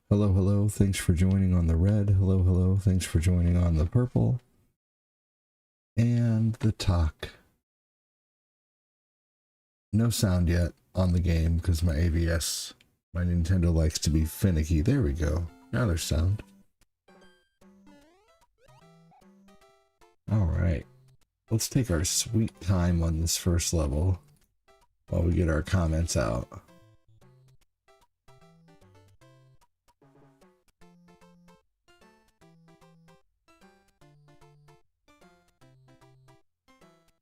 Hello, hello, thanks for joining on the red. Hello, hello, thanks for joining on the purple. And the talk. No sound yet on the game because my AVS, my Nintendo likes to be finicky. There we go. Now there's sound. Alright. Let's take our sweet time on this first level while we get our comments out.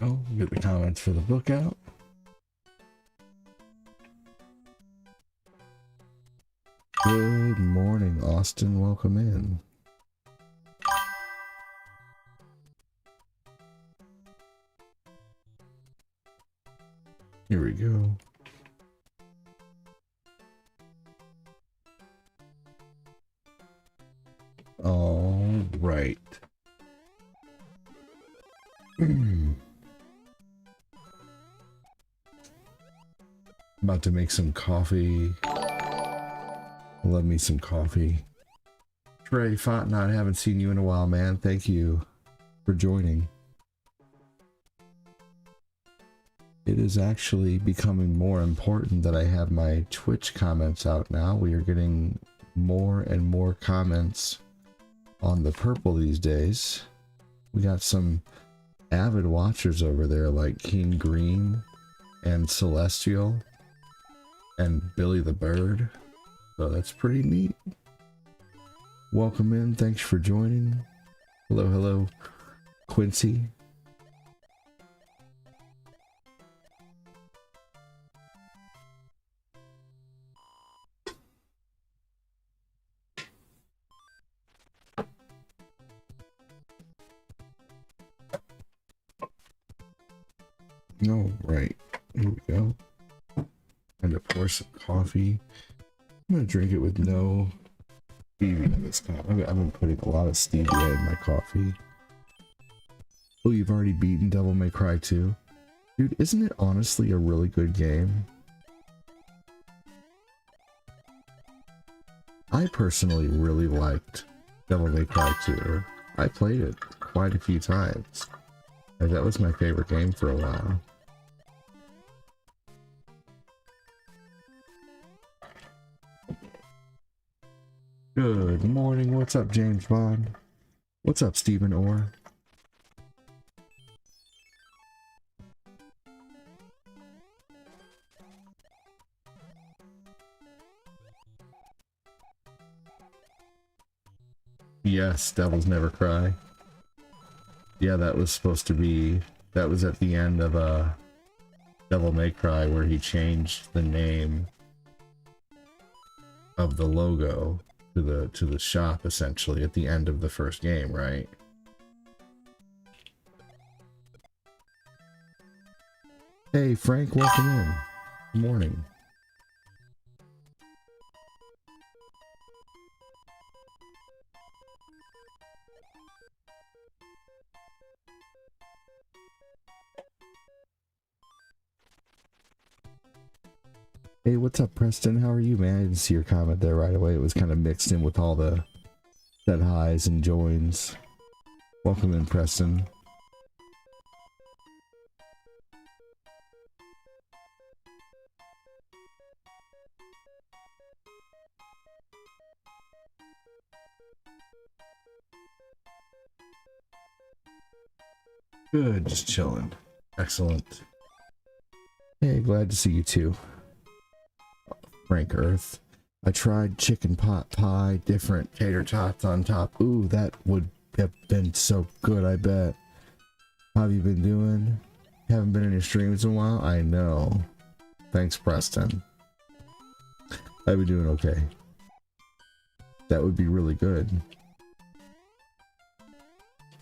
Oh, get the comments for the book out. Good morning, Austin. Welcome in. Here we go. All right. About to make some coffee. Love me some coffee. Trey Fontenot, I haven't seen you in a while, man. Thank you for joining. It is actually becoming more important that I have my Twitch comments out now. We are getting more and more comments on the purple these days. We got some avid watchers over there like King Green and Celestial and Billy the Bird. So that's pretty neat. Welcome in. Thanks for joining. Hello, hello, Quincy. All right, here we go. And to pour some coffee. I'm gonna drink it with no stevia this time. I've been putting a lot of stevia in my coffee. Oh, you've already beaten Devil May Cry 2? Dude, isn't it honestly a really good game? I personally really liked Devil May Cry 2. I played it quite a few times. And that was my favorite game for a while. Good morning. What's up, James Bond? What's up, Stephen Orr? Yes, Devils Never Cry. Yeah, that was supposed to be... That was at the end of Devil May Cry where he changed the name of the logo to the shop, essentially, at the end of the first game, right? Hey, Frank, welcome in. Good morning. Hey, what's up, Preston? How are you, man? I didn't see your comment there right away. It was kind of mixed in with all the set highs and joins. Welcome in, Preston. Good, just chilling. Excellent. Hey, glad to see you too. Frank Earth. I tried chicken pot pie, different tater tots on top. Ooh, that would have been so good, I bet. How have you been doing? Haven't been in your streams in a while? I know. Thanks, Preston. I've been doing okay. That would be really good.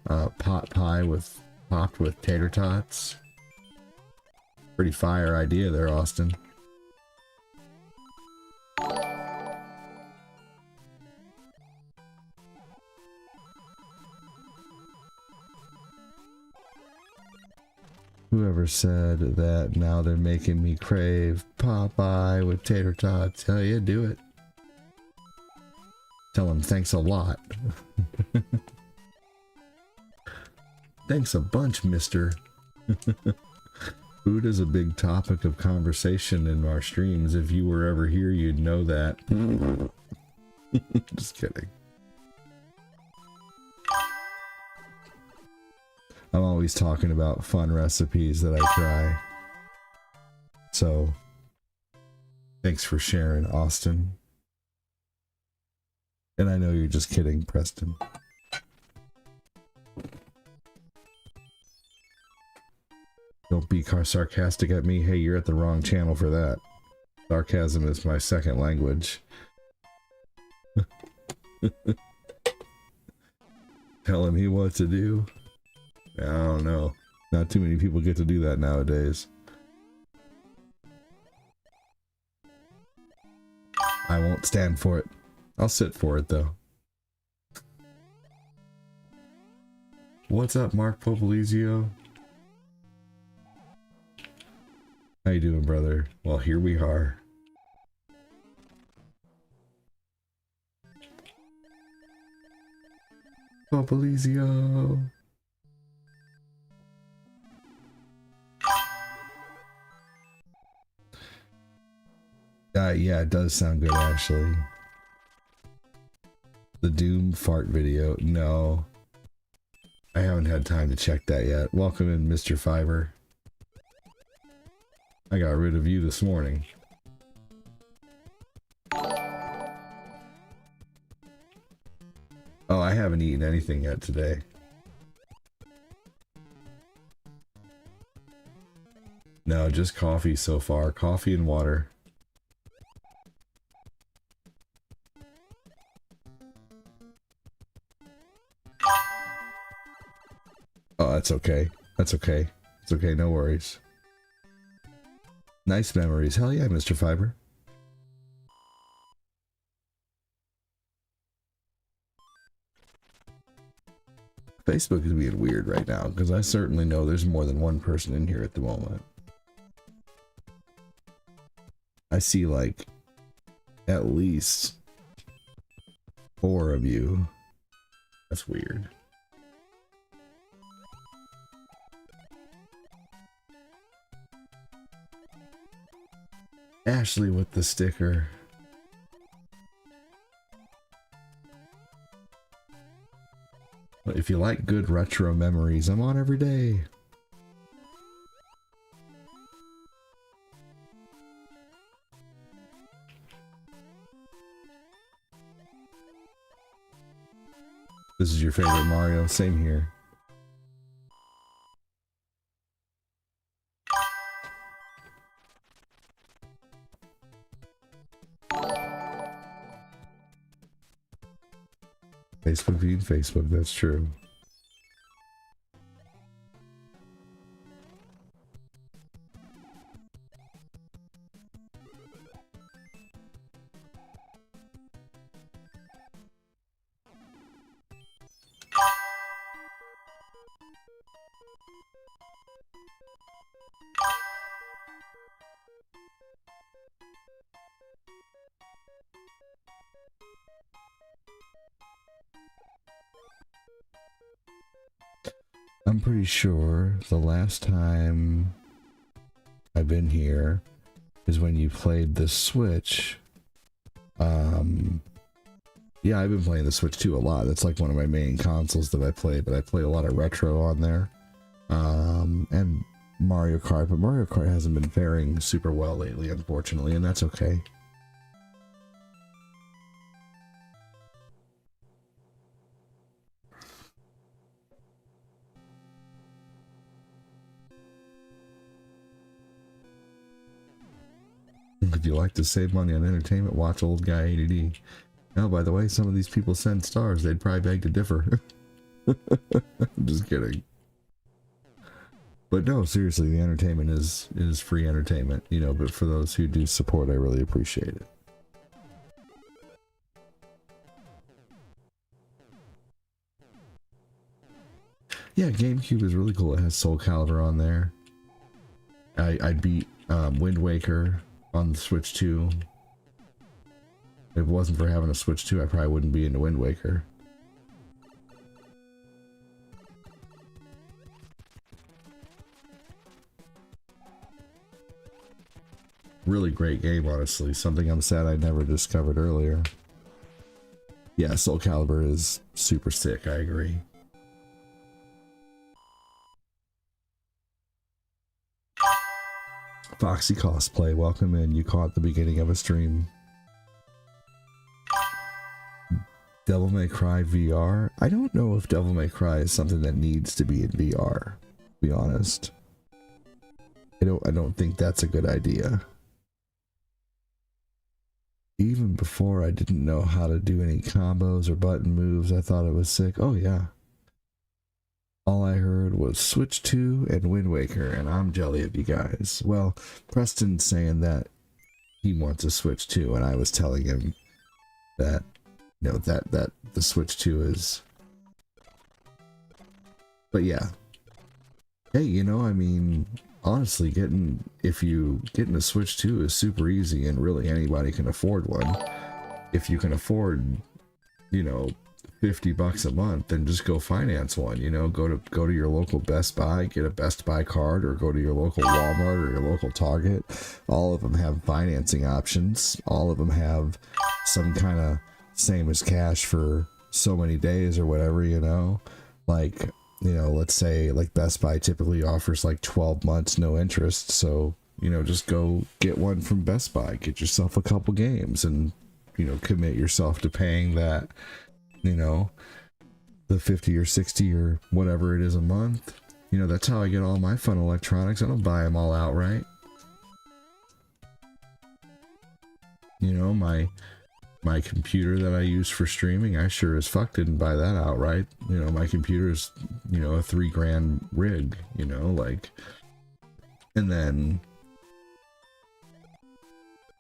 Pot pie with topped with tater tots. Pretty fire idea there, Austin. Whoever said that now they're making me crave Popeye with tater tots. Hell yeah, do it. Tell him thanks a lot. Thanks a bunch, mister. Food is a big topic of conversation in our streams. If you were ever here, you'd know that. Just kidding. I'm always talking about fun recipes that I try. So, thanks for sharing, Austin. And I know you're just kidding, Preston. Don't be sarcastic at me. Hey, you're at the wrong channel for that. Sarcasm is my second language. Telling me what to do? I don't know. Not too many people get to do that nowadays. I won't stand for it. I'll sit for it, though. What's up, Mark Popolizio? How you doing, brother? Well, here we are. Popolizio. Yeah, it does sound good, actually. The Doom fart video. No. I haven't had time to check that yet. Welcome in, Mr. Fiber. I got rid of you this morning. Oh, I haven't eaten anything yet today. No, just coffee so far. Coffee and water. Oh, that's okay. That's okay. It's okay, no worries. Nice memories. Hell yeah, Mr. Fiber. Facebook is being weird right now, because I certainly know there's more than one person in here at the moment. I see, like, at least 4 of you. That's weird. Ashley with the sticker. But if you like good retro memories, I'm on every day. This is your favorite Mario? Same here. Facebook being Facebook, that's true. I'm pretty sure the last time I've been here is when you played the Switch. Yeah, I've been playing the Switch too a lot. That's like one of my main consoles that I play, but I play a lot of retro on there. And Mario Kart, but Mario Kart hasn't been faring super well lately, unfortunately, and that's okay. If you like to save money on entertainment, watch Old Guy ADD. Now, by the way, some of these people send stars. They'd probably beg to differ. I'm just kidding. But no, seriously, the entertainment is free entertainment, you know, but for those who do support, I really appreciate it. Yeah, GameCube is really cool. It has Soul Calibur on there. I beat Wind Waker on the Switch too. If it wasn't for having a Switch 2, I probably wouldn't be into Wind Waker. Really great game, honestly. Something I'm sad I never discovered earlier. Yeah, Soul Calibur is super sick, I agree. Foxy Cosplay, welcome in. You caught the beginning of a stream. Devil May Cry VR? I don't know if Devil May Cry is something that needs to be in VR, to be honest. I don't think that's a good idea. Even before I didn't know how to do any combos or button moves, I thought it was sick. Oh yeah. All I heard was Switch 2 and Wind Waker, and I'm jelly of you guys. Well, Preston's saying that he wants a Switch 2, and I was telling him that, you know, that the Switch 2 is... But yeah. Hey, you know, I mean, honestly, if you getting a Switch 2 is super easy, and really anybody can afford one. If you can afford, you know, $50 a month, then just go finance one. You know, go to your local Best Buy, get a Best Buy card, or go to your local Walmart or your local Target. All of them have financing options. All of them have some kind of same as cash for so many days or whatever, you know. Like, you know, let's say like Best Buy typically offers like 12 months no interest, so, you know, just go get one from Best Buy, get yourself a couple games, and, you know, commit yourself to paying that, you know, the 50 or 60 or whatever it is a month. You know, that's how I get all my fun electronics. I don't buy them all outright. You know, my computer that I use for streaming, I sure as fuck didn't buy that outright. You know, my computer's, you know, a $3,000 rig, you know, like, and then,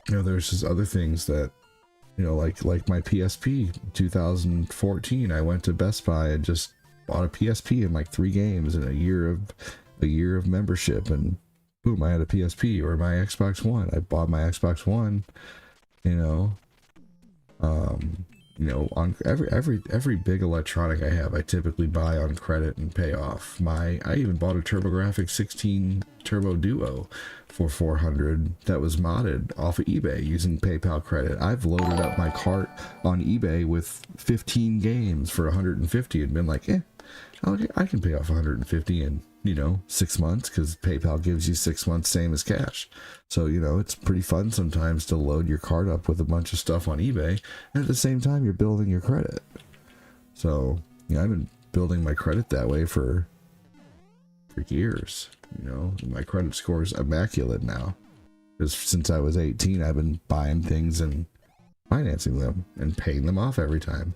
you know, there's just other things that, you know, like my PSP 2014, I went to Best Buy and just bought a PSP and like 3 games in a year of membership, and boom, I had a PSP. Or my Xbox One, I bought my Xbox One, you know, you know, on every big electronic I have, I typically buy on credit and pay off. I even bought a TurboGrafx 16 Turbo Duo for $400 that was modded off of eBay using PayPal credit. I've loaded up my cart on eBay with 15 games for $150 and been like, I can pay off $150 in, you know, 6 months, because PayPal gives you 6 months same as cash. So, you know, it's pretty fun sometimes to load your cart up with a bunch of stuff on eBay, and at the same time you're building your credit. So, you know, I've been building my credit that way for years. You know, my credit score is immaculate now, because since I was 18 I've been buying things and financing them and paying them off every time,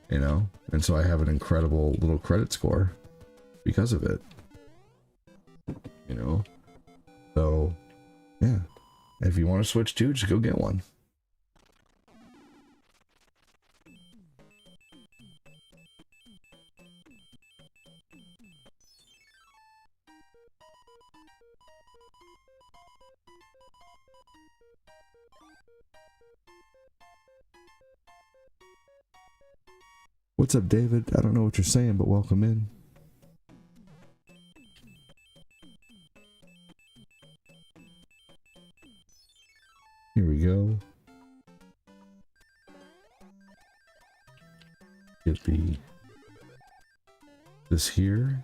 you know, and so I have an incredible little credit score because of it, you know. So yeah, if you want to switch to, just go get one. What's up, David? I don't know what you're saying, but welcome in. Here we go. Get this here.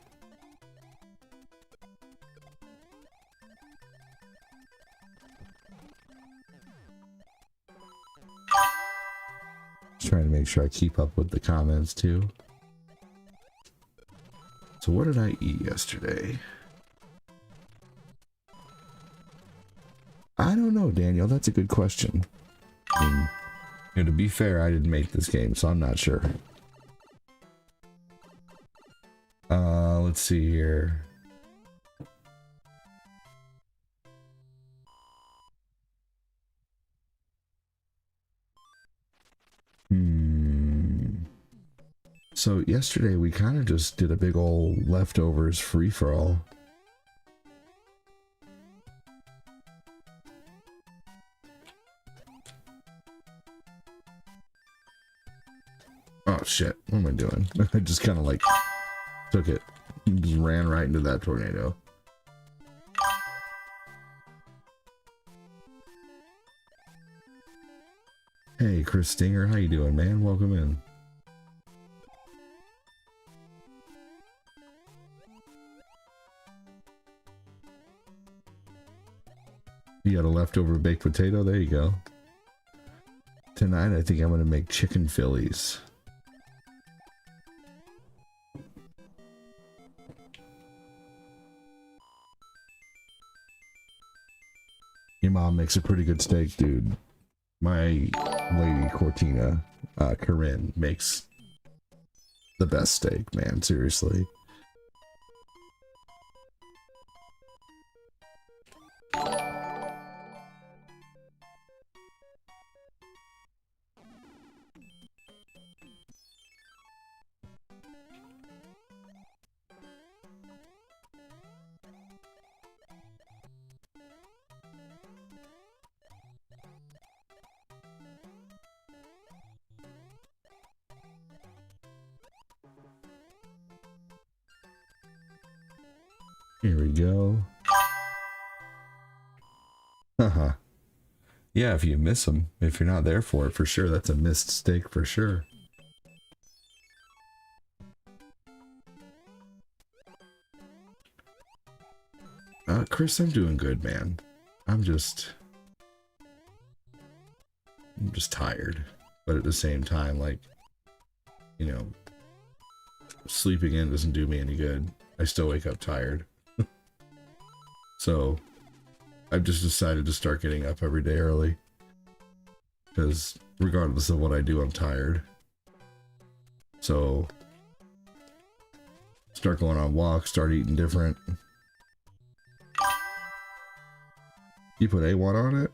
Just trying to make sure I keep up with the comments too. So what did I eat yesterday? I don't know, Daniel. That's a good question. I mean, you know, to be fair, I didn't make this game, so I'm not sure. Let's see here. So yesterday we kind of just did a big old leftovers free-for-all. Oh shit, what am I doing? I just kind of like took it. Just ran right into that tornado. Hey, Chris Stinger, how you doing, man? Welcome in. You got a leftover baked potato? There you go. Tonight, I think I'm going to make chicken Phillies. Your mom makes a pretty good steak, dude. My lady Cortina, Corinne, makes the best steak, man. Seriously. Here we go. Haha. Yeah, if you miss them, if you're not there for it, for sure, that's a missed steak for sure. Chris, I'm doing good, man. I'm just tired, but at the same time, like, you know, sleeping in doesn't do me any good. I still wake up tired. So I've just decided to start getting up every day early, because regardless of what I do, I'm tired. So start going on walks, start eating different. You put A1 on it?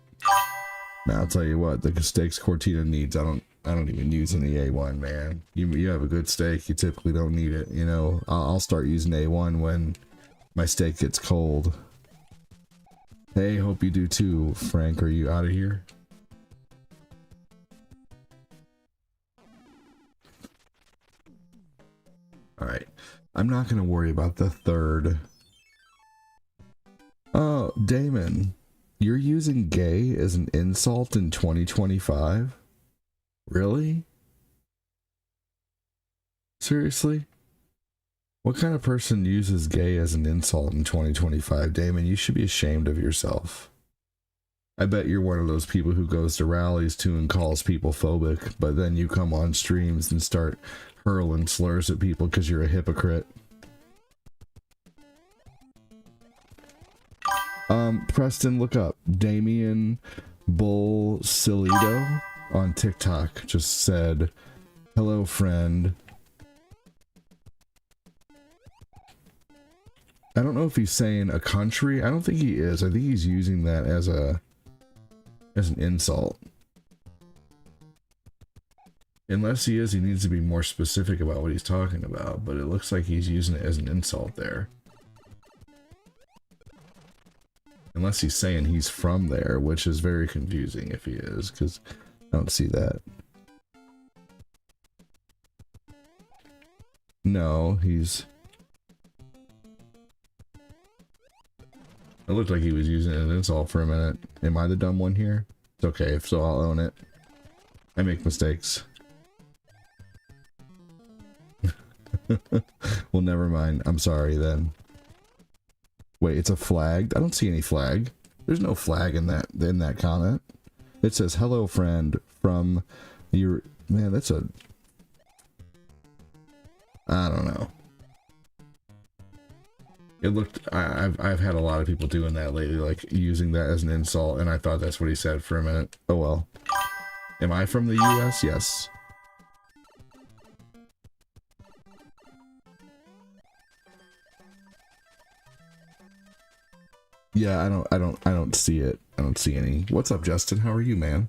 Now I'll tell you what, the steaks Cortina needs, I don't even use any A1, man. You have a good steak, you typically don't need it. You know, I'll start using A1 when my steak gets cold. Hey, hope you do too. Frank, are you out of here? Alright. I'm not going to worry about the third. Oh, Damon. You're using gay as an insult in 2025? Really? Seriously? What kind of person uses gay as an insult in 2025, Damon? You should be ashamed of yourself. I bet you're one of those people who goes to rallies too and calls people phobic, but then you come on streams and start hurling slurs at people because you're a hypocrite. Preston, look up Damien Bull Silito on TikTok. Just said, hello, friend. I don't know if he's saying a country. I don't think he is. I think he's using that as an insult. Unless he is, he needs to be more specific about what he's talking about, but it looks like he's using it as an insult there. Unless he's saying he's from there, which is very confusing if he is, because I don't see that. No, he's... It looked like he was using it as an insult for a minute. Am I the dumb one here? It's okay, so I'll own it. I make mistakes. Well, never mind. I'm sorry then. Wait, it's a flag? I don't see any flag. There's no flag in that comment. It says, hello, friend, from your... Man, that's a... I don't know. It looked... I've had a lot of people doing that lately, like using that as an insult, and I thought that's what he said for a minute. Oh well. Am I from the US? Yes. Yeah, I don't see it. I don't see any. What's up, Justin? How are you, man?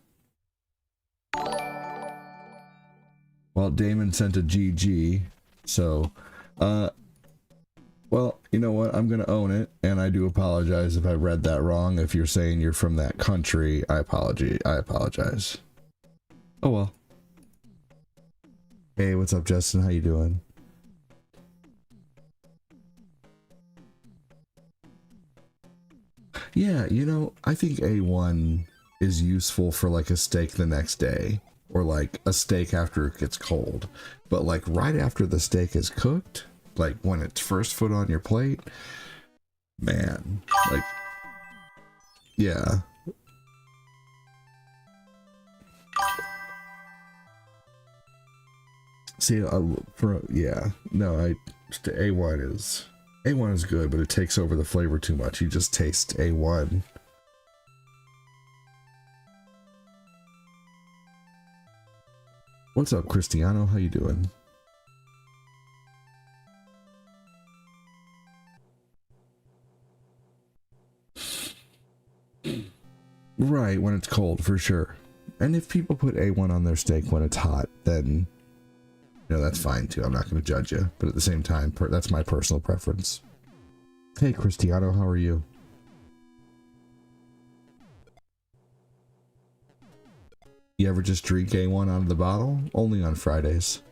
Well, Damon sent a GG, so, well, you know what? I'm gonna own it, and I do apologize if I read that wrong. If you're saying you're from that country, I apologize. Oh well. Hey, what's up, Justin? How you doing? Yeah, you know, I think A1 is useful for like a steak the next day or like a steak after it gets cold. But like right after the steak is cooked, like when it's first put on your plate, man, like, yeah. See, yeah, no, A1 is good, but it takes over the flavor too much. You just taste A1. What's up, Cristiano? How you doing? Right, when it's cold, for sure. And if people put A1 on their steak when it's hot, then, you know, that's fine too. I'm not going to judge you. But at the same time, that's my personal preference. Hey, Cristiano, how are you? You ever just drink A1 out of the bottle? Only on Fridays.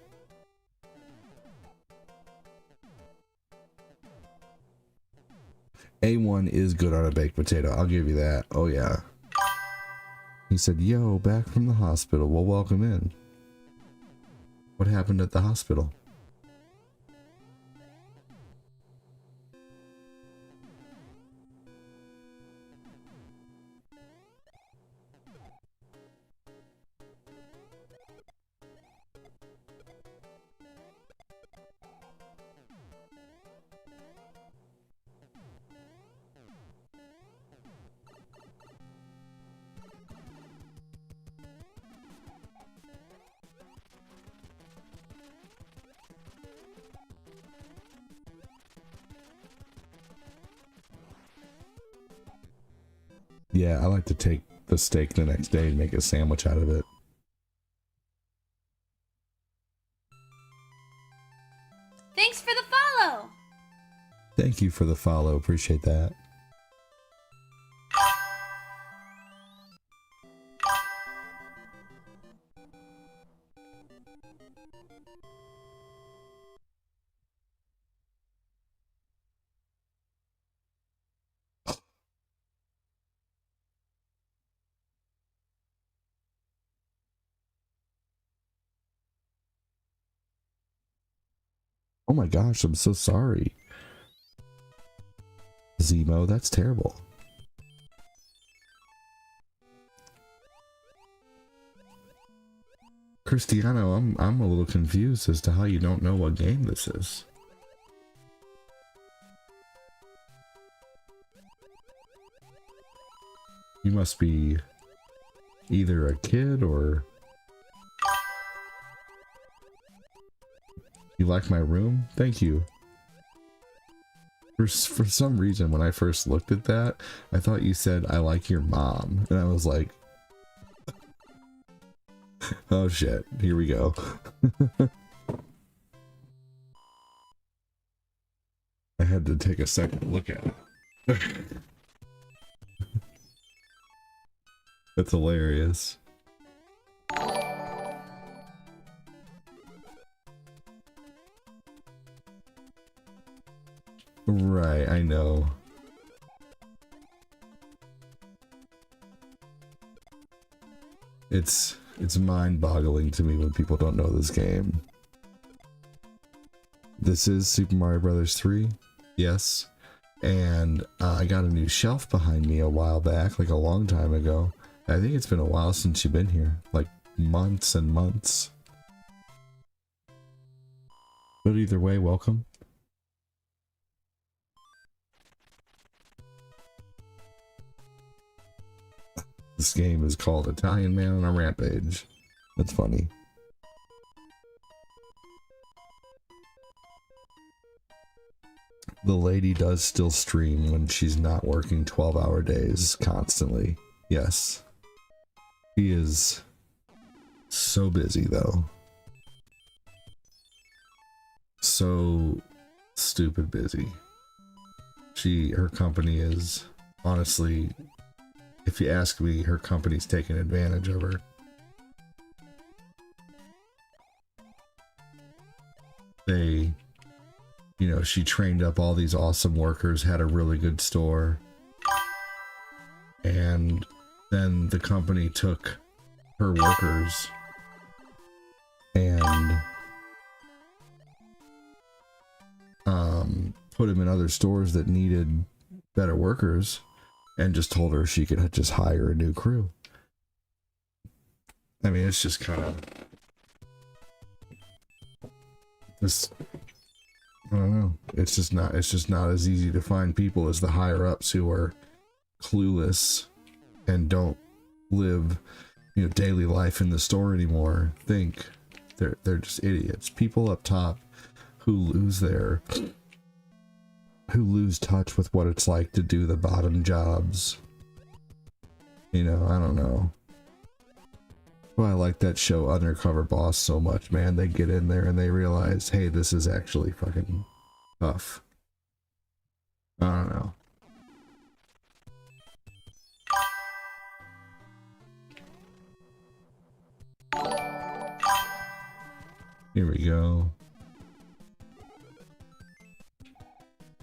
A1 is good on a baked potato. I'll give you that. Oh, yeah. He said, yo, back from the hospital. Well, welcome in. What happened at the hospital? Yeah, I like to take the steak the next day and make a sandwich out of it. Thanks for the follow! Thank you for the follow. Appreciate that. Oh my gosh, I'm so sorry. Zemo, that's terrible. Cristiano, I'm a little confused as to how you don't know what game this is. You must be either a kid or... You like my room? Thank you. For some reason, when I first looked at that, I thought you said, I like your mom. And I was like, oh shit, here we go. I had to take a second look at it. That's hilarious. Right, I know. It's mind-boggling to me when people don't know this game. This is Super Mario Brothers 3, yes. And I got a new shelf behind me a while back, like a long time ago. I think it's been a while since you've been here, like months and months. But either way, welcome. This game is called Italian Man on a Rampage. That's funny. The lady does still stream when she's not working 12-hour days constantly. Yes. She is so busy though. So stupid busy. Her company is, honestly, if you ask me, her company's taking advantage of her. they, you know, she trained up all these awesome workers, had a really good store, and then the company took her workers and put them in other stores that needed better workers, and just told her she could just hire a new crew. I mean, it's just kind of this. I don't know. It's just not as easy to find people as the higher ups who are clueless and don't live, you know, daily life in the store anymore. Think they're just idiots. People up top who lose touch with what it's like to do the bottom jobs. You know, I don't know. Well, I like that show Undercover Boss so much, man. They get in there and they realize, hey, this is actually fucking tough. I don't know. Here we go.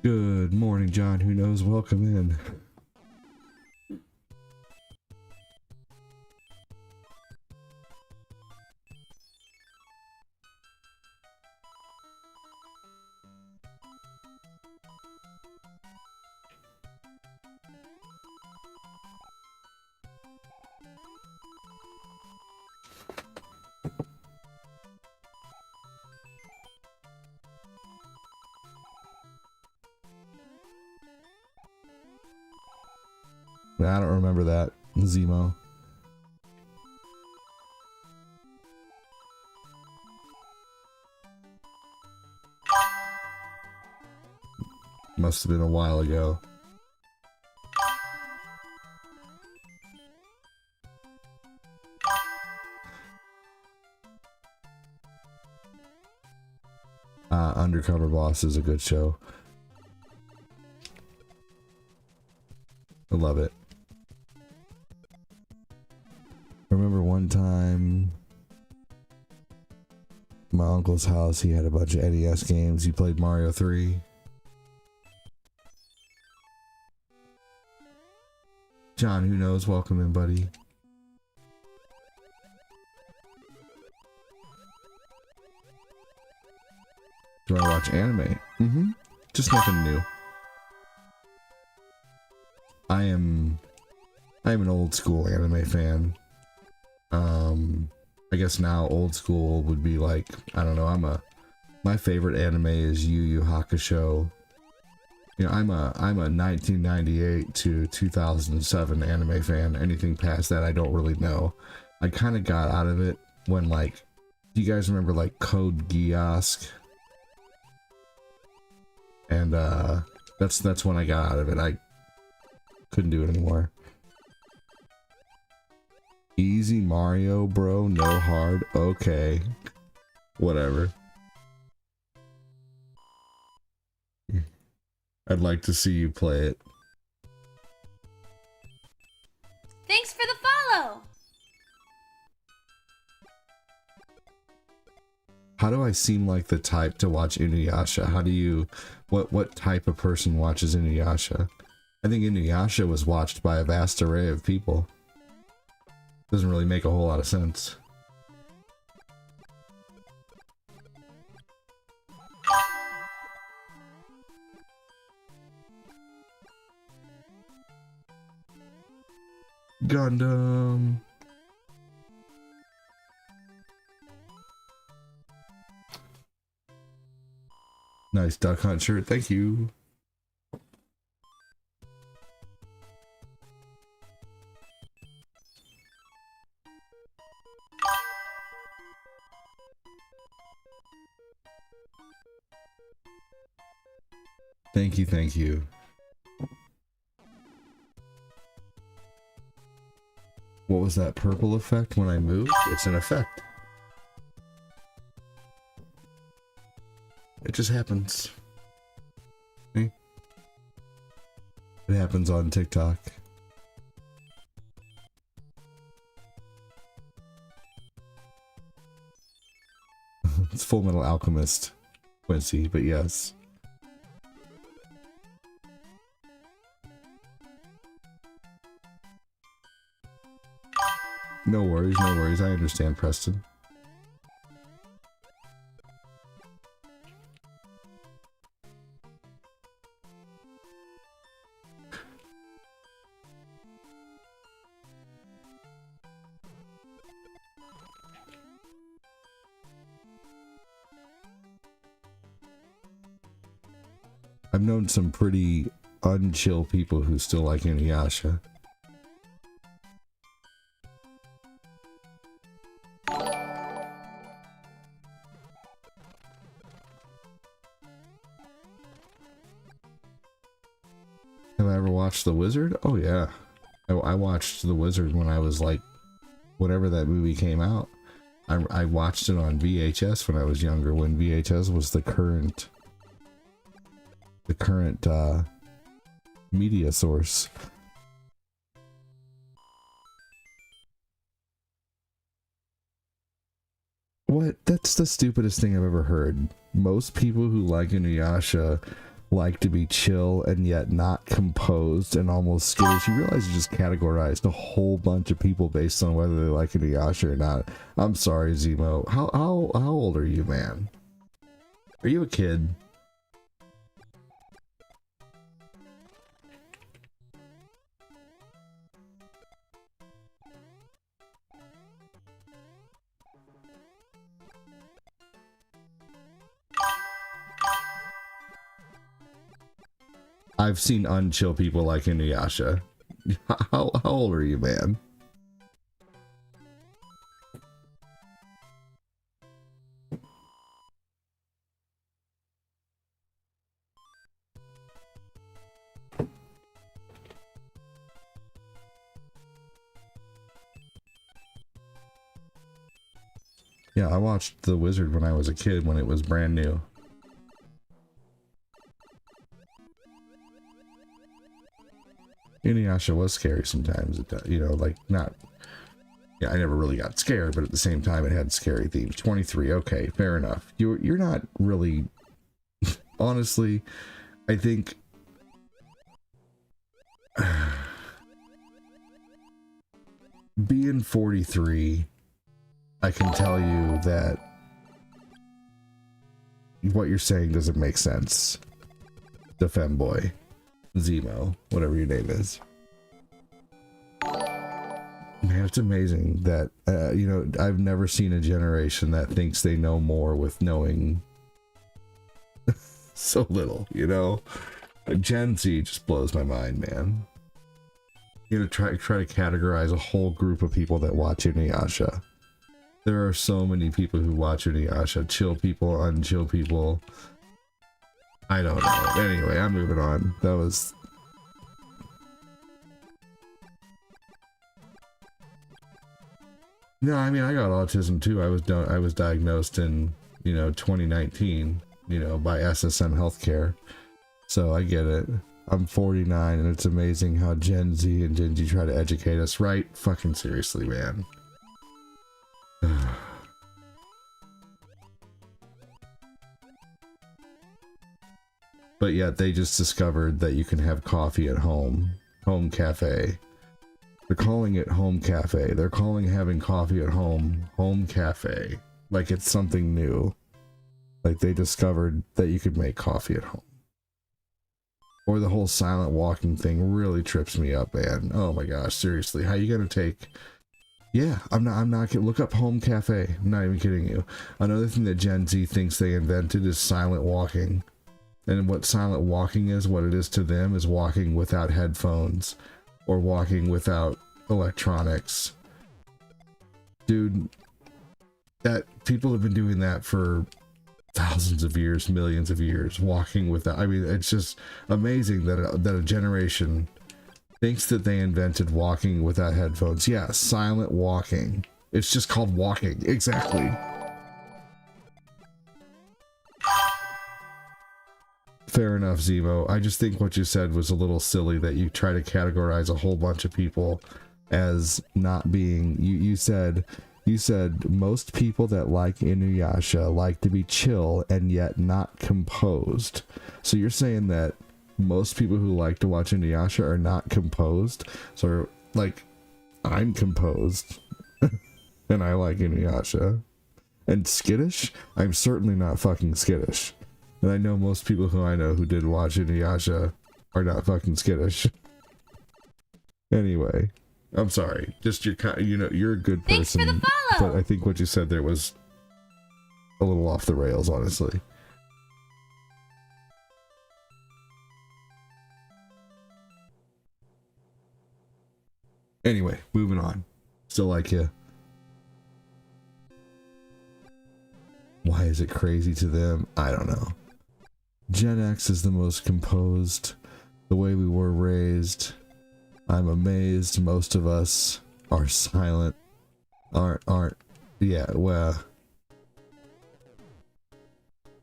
Good morning, John. Who knows? Welcome in. I don't remember that, Zemo. Must have been a while ago. Undercover Boss is a good show. I love it. Remember one time my uncle's house, he had a bunch of NES games. He played Mario 3. John, who knows? Welcome in, buddy. Do I watch anime? Mm-hmm. Just nothing new. I am an old school anime fan. I guess now old school would be like, I don't know, my favorite anime is Yu Yu Hakusho. You know, I'm a 1998 to 2007 anime fan. Anything past that, I don't really know. I kind of got out of it when, like, do you guys remember, like, Code Geass? And, that's when I got out of it. I couldn't do it anymore. Easy Mario, bro. No hard. Okay. Whatever. I'd like to see you play it. Thanks for the follow! How do I seem like the type to watch Inuyasha? How do you... What type of person watches Inuyasha? I think Inuyasha was watched by a vast array of people. Doesn't really make a whole lot of sense. Gundam. Nice Duck Hunt shirt. Thank you. Thank you, thank you. What was that purple effect when I moved? It's an effect. It just happens. See? It happens on TikTok. It's Full Metal Alchemist. Quincy, but yes. No worries, no worries. I understand, Preston. I've known some pretty unchill people who still like Inuyasha. Have I ever watched The Wizard? Oh yeah. I watched The Wizard when I was like, whenever that movie came out. I watched it on VHS when I was younger, when VHS was the current media source. What? That's the stupidest thing I've ever heard. Most people who like Inuyasha like to be chill and yet not composed and almost skittish. You realize you just categorized a whole bunch of people based on whether they like Inuyasha or not. I'm sorry, Zemo. How old are you, man? Are you a kid? I've seen unchill people like Inuyasha. How old are you, man? Yeah, I watched The Wizard when I was a kid, when it was brand new. Inuyasha was scary sometimes, you know, like not, yeah, I never really got scared, but at the same time it had scary themes. 23, okay, fair enough. You're not really, honestly, I think, being 43, I can tell you that what you're saying doesn't make sense. The femboy. Zemo, whatever your name is. Man, it's amazing that, you know, I've never seen a generation that thinks they know more with knowing so little, you know? Gen Z just blows my mind, man. You know, try to categorize a whole group of people that watch Inuyasha. There are so many people who watch Inuyasha. Chill people, unchill people. I don't know. Anyway, I'm moving on. That was... No, I mean, I got autism too. I was diagnosed in, you know, 2019, you know, by SSM Healthcare. So I get it. I'm 49 and it's amazing how Gen Z and Gen Z try to educate us, right? Fucking seriously, man. But yet they just discovered that you can have coffee at home. Home cafe. They're calling it home cafe. They're calling having coffee at home home cafe. Like it's something new. Like they discovered that you could make coffee at home. Or the whole silent walking thing really trips me up, man. Oh my gosh, seriously. How you gonna take... Yeah, I'm not gonna look up home cafe. I'm not even kidding you. Another thing that Gen Z thinks they invented is silent walking. And what silent walking is, what it is to them, is walking without headphones or walking without electronics. Dude, that people have been doing that for thousands of years, millions of years, walking without, I mean, it's just amazing that a generation thinks that they invented walking without headphones. Yeah, silent walking. It's just called walking. Exactly. Fair enough, Zemo. I just think what you said was a little silly, that you try to categorize a whole bunch of people as not being... You said You said most people that like Inuyasha like to be chill and yet not composed. So you're saying that most people who like to watch Inuyasha are not composed? So, like, I'm composed and I like Inuyasha. And skittish? I'm certainly not fucking skittish. And I know most people who I know who did watch Inuyasha are not fucking skittish. Anyway, I'm sorry. Just you're a good Thanks person. for the follow. But I think what you said there was a little off the rails, honestly. Anyway, moving on. Still like you. Why is it crazy to them? I don't know. Gen X is the most composed, the way we were raised. I'm amazed most of us are silent. Aren't. Yeah, well,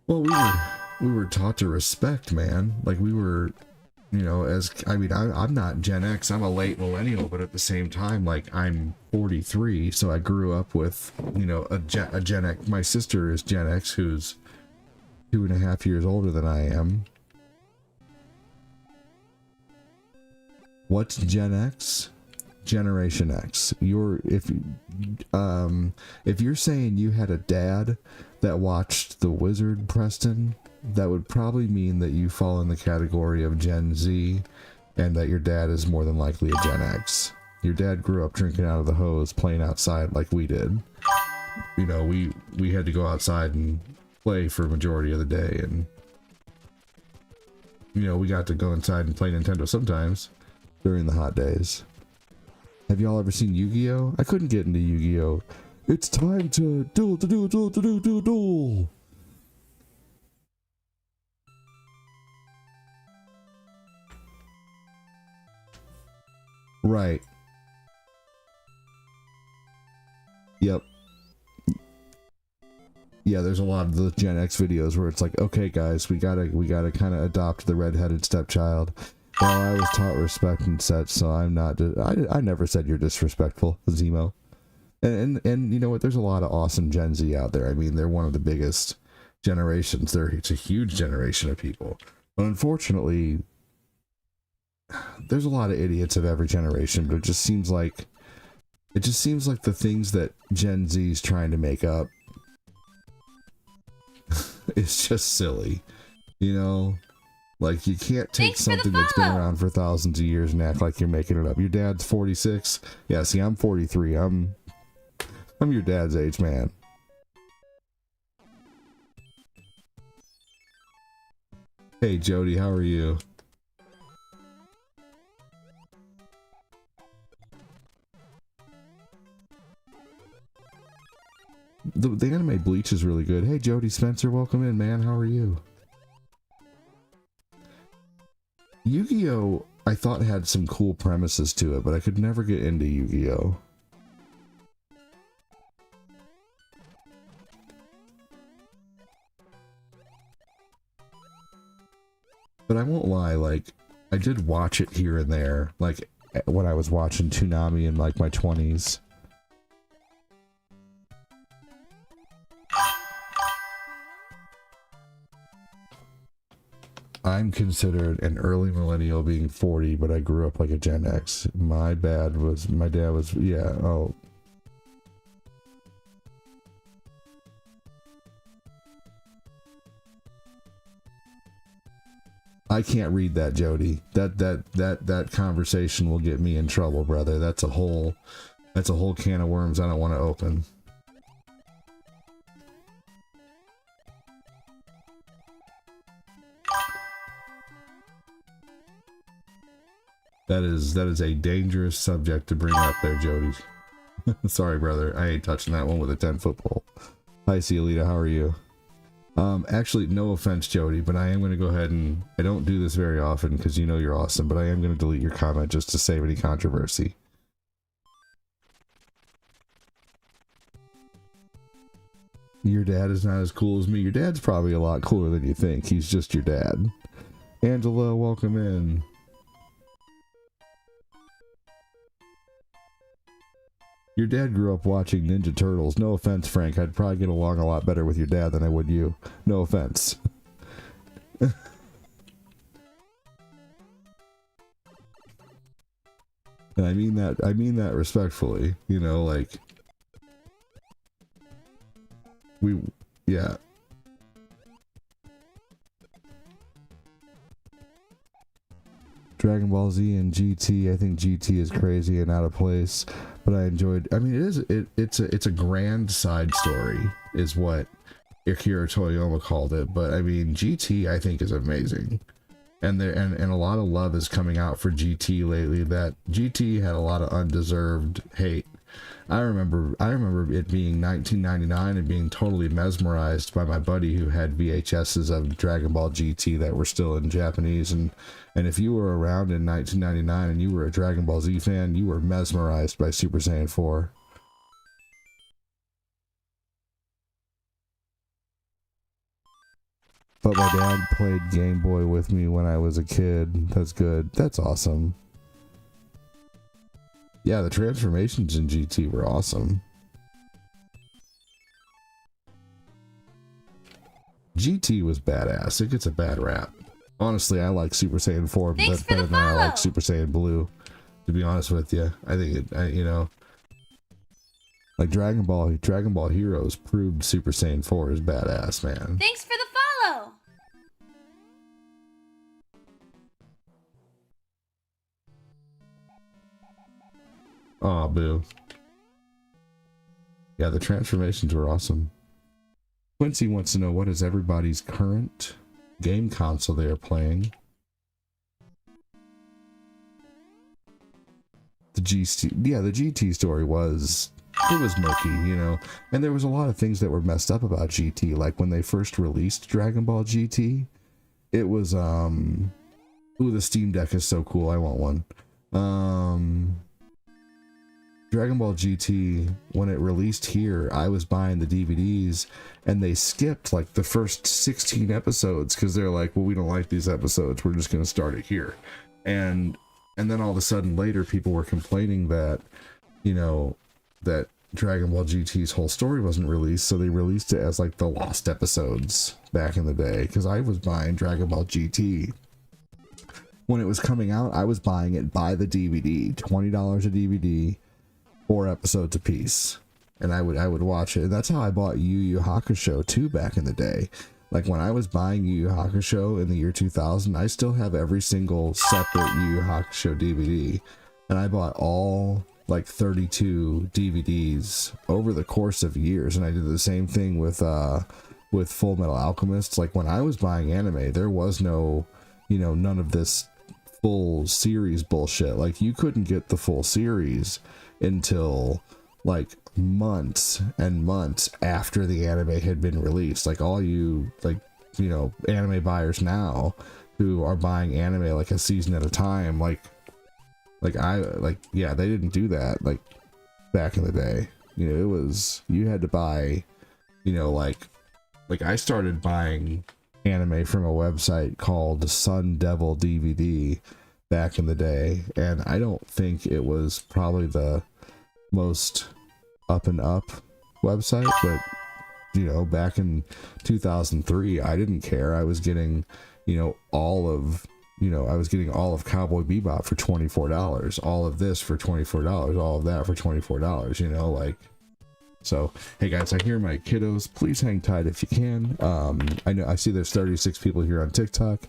we were taught to respect, man. Like we were, I'm not Gen X, I'm a late millennial, but at the same time, like I'm 43, so I grew up with, a Gen X. My sister is Gen X, who's 2.5 years older than I am. What's Gen X? Generation X. If you're saying you had a dad that watched The Wizard, Preston, that would probably mean that you fall in the category of Gen Z, and that your dad is more than likely a Gen X. Your dad grew up drinking out of the hose, playing outside like we did. We had to go outside and play for a majority of the day, and we got to go inside and play Nintendo sometimes during the hot days. Have y'all ever seen Yu-Gi-Oh? I couldn't get into Yu-Gi-Oh. It's time to duel. Right. Yep. Yeah, there's a lot of the Gen X videos where it's like, okay guys, we gotta kind of adopt the redheaded stepchild. Well, I was taught respect and such, so I'm not. I never said you're disrespectful, Zemo. And you know what? There's a lot of awesome Gen Z out there. I mean, they're one of the biggest generations. It's a huge generation of people. But unfortunately, there's a lot of idiots of every generation. But it just seems like the things that Gen Z is trying to make up, it's just silly, Like, you can't take something that's been around for thousands of years and act like you're making it up. Your dad's 46. Yeah, see, I'm 43. I'm your dad's age, man. Hey, Jody, how are you? The anime Bleach is really good. Hey, Jody Spencer, welcome in, man. How are you? Yu-Gi-Oh! I thought had some cool premises to it, but I could never get into Yu-Gi-Oh! But I won't lie, like, I did watch it here and there, like, when I was watching Toonami in, like, my 20s. I'm considered an early millennial being 40, but I grew up like a Gen X. My dad was, yeah, oh. I can't read that, Jody. That conversation will get me in trouble, brother. That's a whole can of worms I don't want to open. That is a dangerous subject to bring up there, Jody. Sorry, brother. I ain't touching that one with a 10-foot pole. Hi, Cielita. How are you? Actually, no offense, Jody, but I am going to go ahead and... I don't do this very often because you know you're awesome, but I am going to delete your comment just to save any controversy. Your dad is not as cool as me. Your dad's probably a lot cooler than you think. He's just your dad. Angela, welcome in. Your dad grew up watching Ninja Turtles. No offense, Frank. I'd probably get along a lot better with your dad than I would you. No offense. And I mean that respectfully. You know, like yeah. Dragon Ball Z and GT. I think GT is crazy and out of place, but I enjoyed. I mean, it's a grand side story, is what Akira Toyama called it. But I mean, GT I think is amazing, and a lot of love is coming out for GT lately. That GT had a lot of undeserved hate. I remember it being 1999 and being totally mesmerized by my buddy who had VHSs of Dragon Ball GT that were still in Japanese, and if you were around in 1999 and you were a Dragon Ball Z fan, you were mesmerized by Super Saiyan 4. But my dad played Game Boy with me when I was a kid. That's good. That's awesome. Yeah, the transformations in GT were awesome. GT was badass. It gets a bad rap. Honestly, I like Super Saiyan 4 better than I like Super Saiyan Blue. To be honest with you, I think you know, like Dragon Ball Heroes proved Super Saiyan 4 is badass, man. Thanks for the follow. Aw, boo. Yeah, the transformations were awesome. Quincy wants to know, what is everybody's current game console they are playing? The GT story was murky, you know, and there was a lot of things that were messed up about GT. Like when they first released Dragon Ball GT, it was ooh, the Steam Deck is so cool. I want one. Dragon Ball GT, when it released here, I was buying the DVDs and they skipped like the first 16 episodes because they're like, well, we don't like these episodes, we're just going to start it here. And then all of a sudden later people were complaining that, you know, that Dragon Ball GT's whole story wasn't released, so they released it as like the lost episodes back in the day, because I was buying Dragon Ball GT when it was coming out. I was buying it by the DVD, $20 a DVD, 4 episodes a piece, and I would watch it. And that's how I bought Yu Yu Hakusho too back in the day. Like when I was buying Yu Yu Hakusho in the year 2000, I still have every single separate Yu Yu Hakusho DVD, and I bought all like 32 DVDs over the course of years. And I did the same thing with Full Metal Alchemist. Like when I was buying anime, there was no, you know, none of this full series bullshit. Like you couldn't get the full series until like months and months after the anime had been released. Like all you, like, you know, anime buyers now who are buying anime like a season at a time, yeah, they didn't do that like back in the day. You know, it was, you had to buy, you know, like I started buying anime from a website called Sun Devil DVD back in the day, and I don't think it was probably the most up and up website, but you know, back in 2003, I didn't care. I was getting, you know, all of Cowboy Bebop for $24, all of this for $24, all of that for $24, you know, like. So, hey guys, I hear my kiddos. Please hang tight if you can. I see there's 36 people here on TikTok.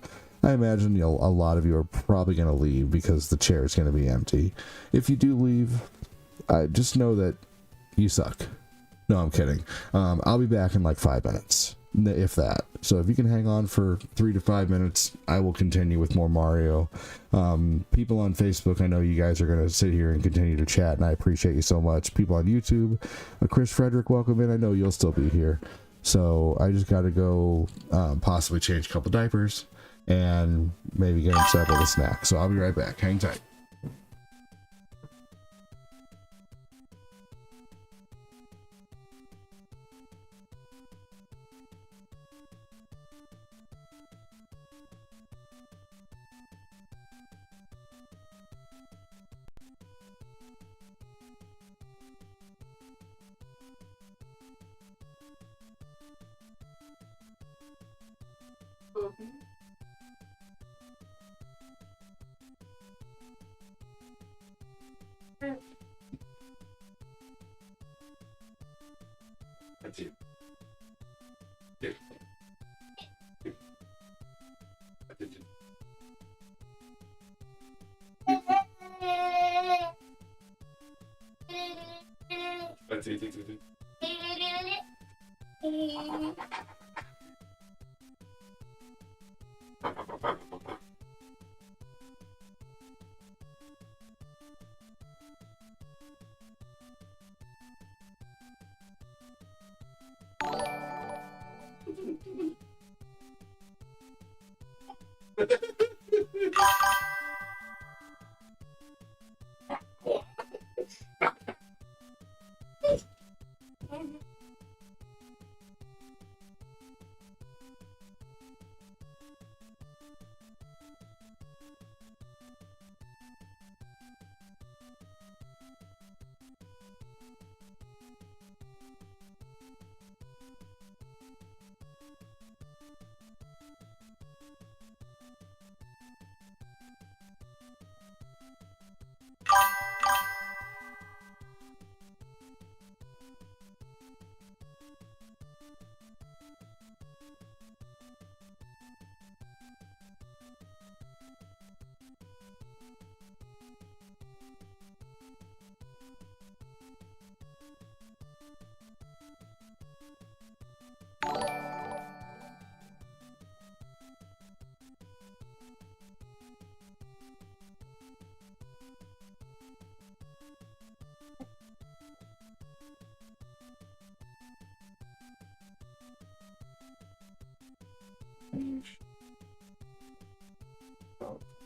I imagine a lot of you are probably going to leave because the chair is going to be empty. If you do leave, just know that you suck. No, I'm kidding. I'll be back in like 5 minutes, if that. So if you can hang on for 3 to 5 minutes, I will continue with more Mario. People on Facebook, I know you guys are going to sit here and continue to chat, and I appreciate you so much. People on YouTube, Chris Frederick, welcome in. I know you'll still be here. So I just got to go possibly change a couple diapers and maybe get him set up with a snack. So I'll be right back. Hang tight.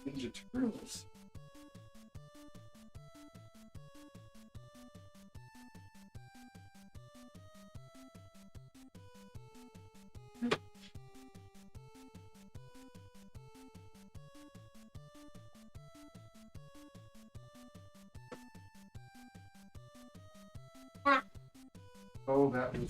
Ninja Turtles. Oh, that was.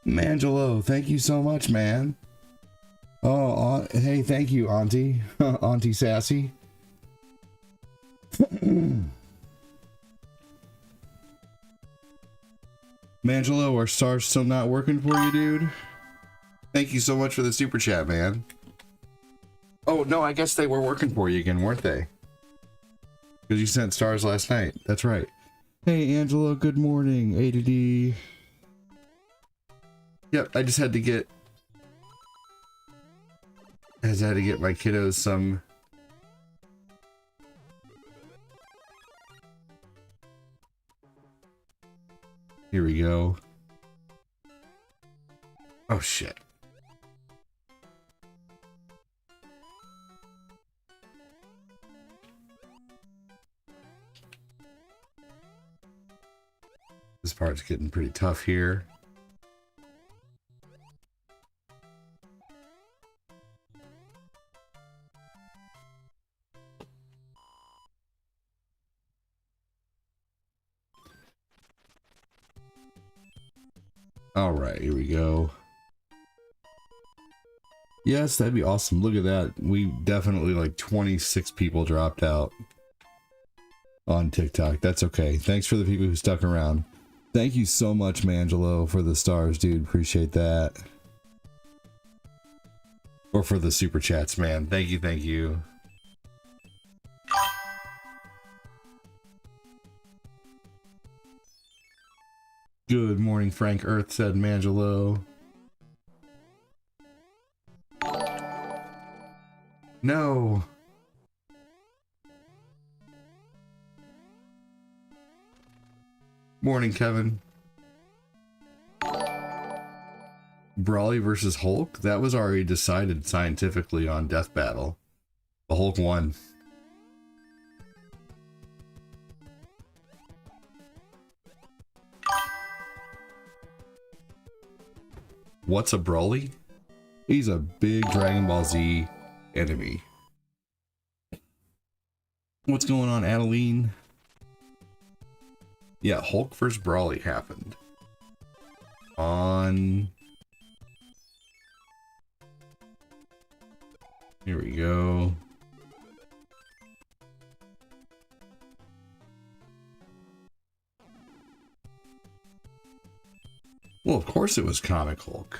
Mangelo, thank you so much, man. Oh, hey, thank you, Auntie. Auntie Sassy. Mangelo, are stars still not working for you, dude? Thank you so much for the super chat, man. Oh, no, I guess they were working for you again, weren't they? Because you sent stars last night. That's right. Hey, Angelo, good morning. A to D. Yep, I just had to get... I just had to get my kiddos some... Here we go. Oh, shit. This part's getting pretty tough here. All right, here we go. Yes, that'd be awesome. Look at that. We definitely, like, 26 people dropped out on TikTok. That's okay. Thanks for the people who stuck around. Thank you so much, Mangelo, for the stars, dude. Appreciate that. Or for the super chats, man. Thank you, thank you. Good morning, Frank Earth, said Mangelo. No. Morning, Kevin. Brawly versus Hulk? That was already decided scientifically on Death Battle. The Hulk won. What's a Brawly? He's a big Dragon Ball Z enemy. What's going on, Adeline? Yeah, Hulk vs. Brawly happened on... Here we go. Well, of course it was Comic Hulk.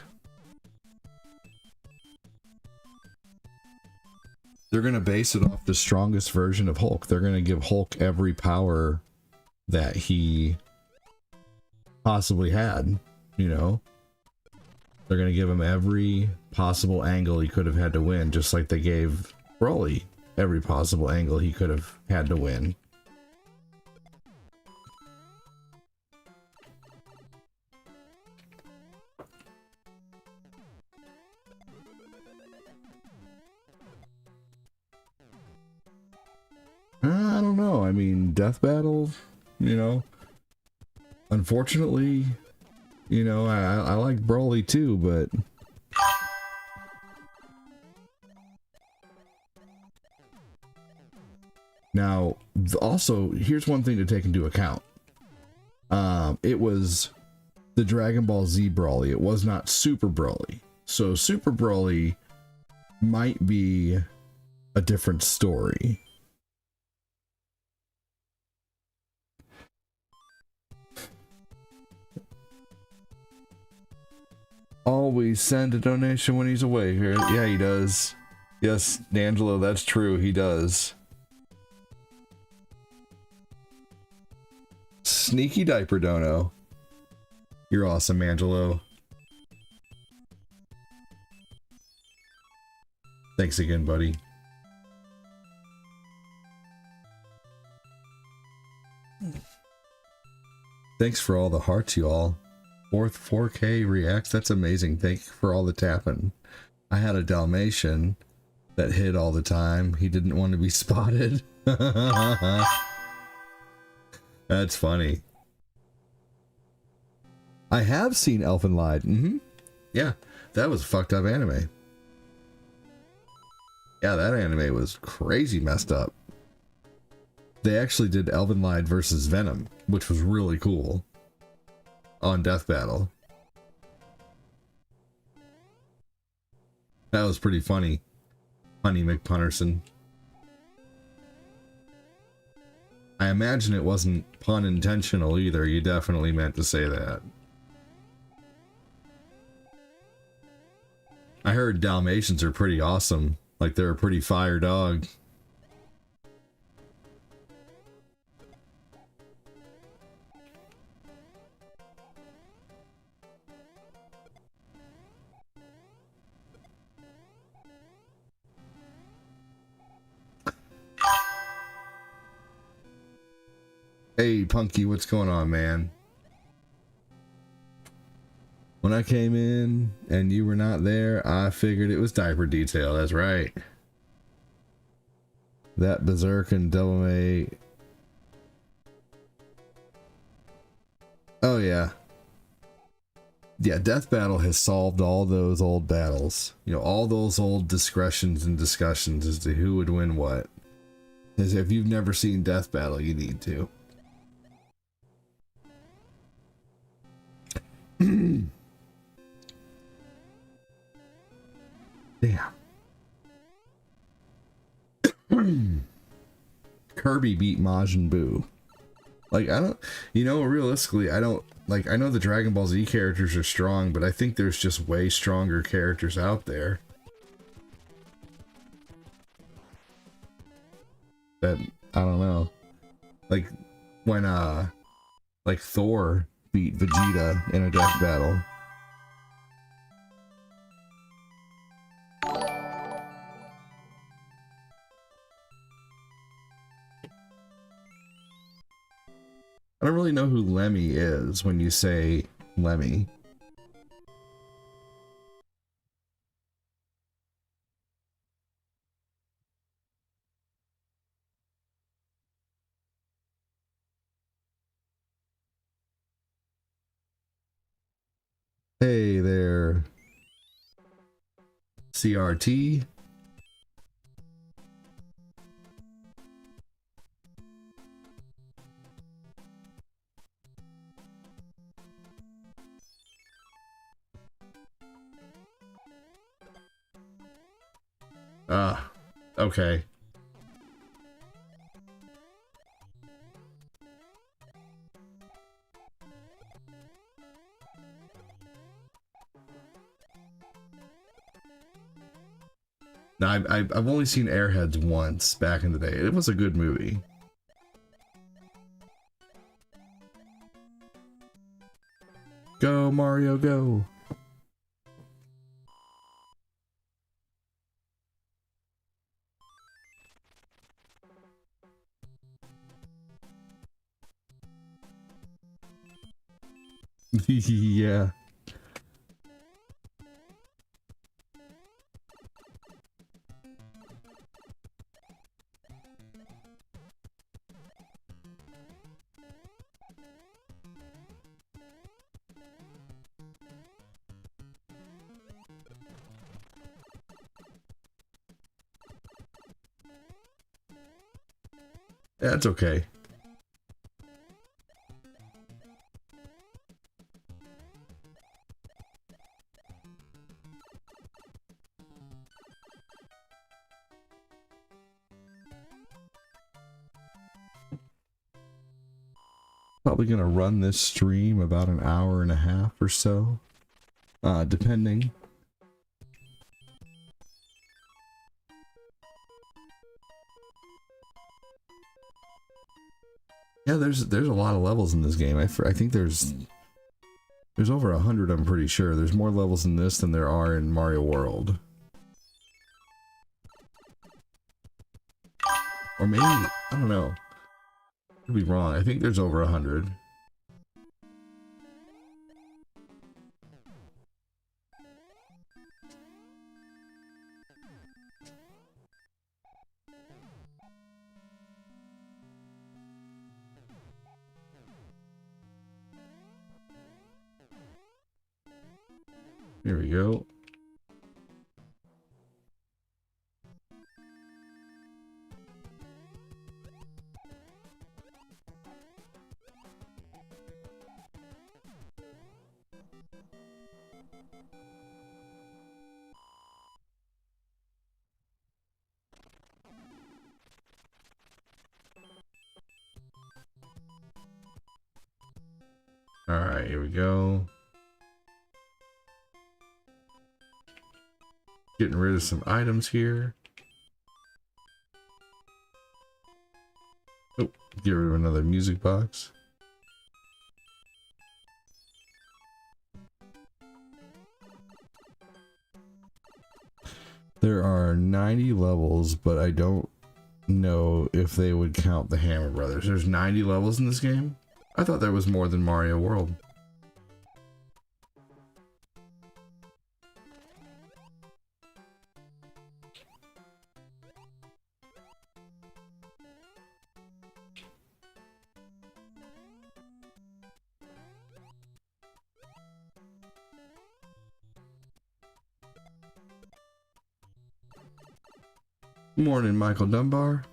They're going to base it off the strongest version of Hulk. They're going to give Hulk every power that he possibly had, you know? They're going to give him every possible angle he could have had to win, just like they gave Broly every possible angle he could have had to win. I don't know. I mean, Death Battle, you know, unfortunately, you know, I like Broly too, but now also here's one thing to take into account. It was the Dragon Ball Z Broly. It was not Super Broly. So Super Broly might be a different story. always send a donation when he's away here. Yeah, he does. Yes, D'Angelo, that's true. He does. Sneaky diaper dono. You're awesome, Angelo. Thanks again, buddy. Thanks for all the hearts, y'all. 4K reacts. That's amazing. Thank you for all the tapping. I had a Dalmatian that hid all the time. He didn't want to be spotted. That's funny. I have seen Elfen Lied. Yeah, that was a fucked up anime. Yeah, that anime was crazy messed up. They actually did Elfen Lied versus Venom, which was really cool. On Death Battle. That was pretty funny. Honey McPunnerson. I imagine it wasn't pun intentional either. You definitely meant to say that. I heard Dalmatians are pretty awesome. Like they're a pretty fire dog. Hey, Punky, what's going on, man? When I came in and you were not there, I figured it was diaper detail. That's right. That Berserk and Devil May. Oh, yeah. Yeah, Death Battle has solved all those old battles. You know, all those old discretions and discussions as to who would win what. As if you've never seen Death Battle, you need to. Damn. Kirby beat Majin Buu. Like, I don't, you know, realistically, I don't, like, I know the Dragon Ball Z characters are strong, but I think there's just way stronger characters out there. That, I don't know. Like, when, like Thor beat Vegeta in a death battle. I don't really know who Lemmy is when you say Lemmy. Hey there, CRT. Okay. Now, I've only seen Airheads once back in the day. It was a good movie. Go, Mario, go. Yeah. That's okay. Probably gonna run this stream about an hour and a half or so. depending. Yeah, there's a lot of levels in this game. I think there's over 100. I'm pretty sure there's more levels in this than there are in Mario World. Or maybe, I don't know. Could be wrong. I think there's over 100. Here we go. All right, here we go. Getting rid of some items here. Oh, get rid of another music box. There are 90 levels, but I don't know if they would count the Hammer Brothers. There's 90 levels in this game? I thought there was more than Mario World. Morning, Michael Dunbar.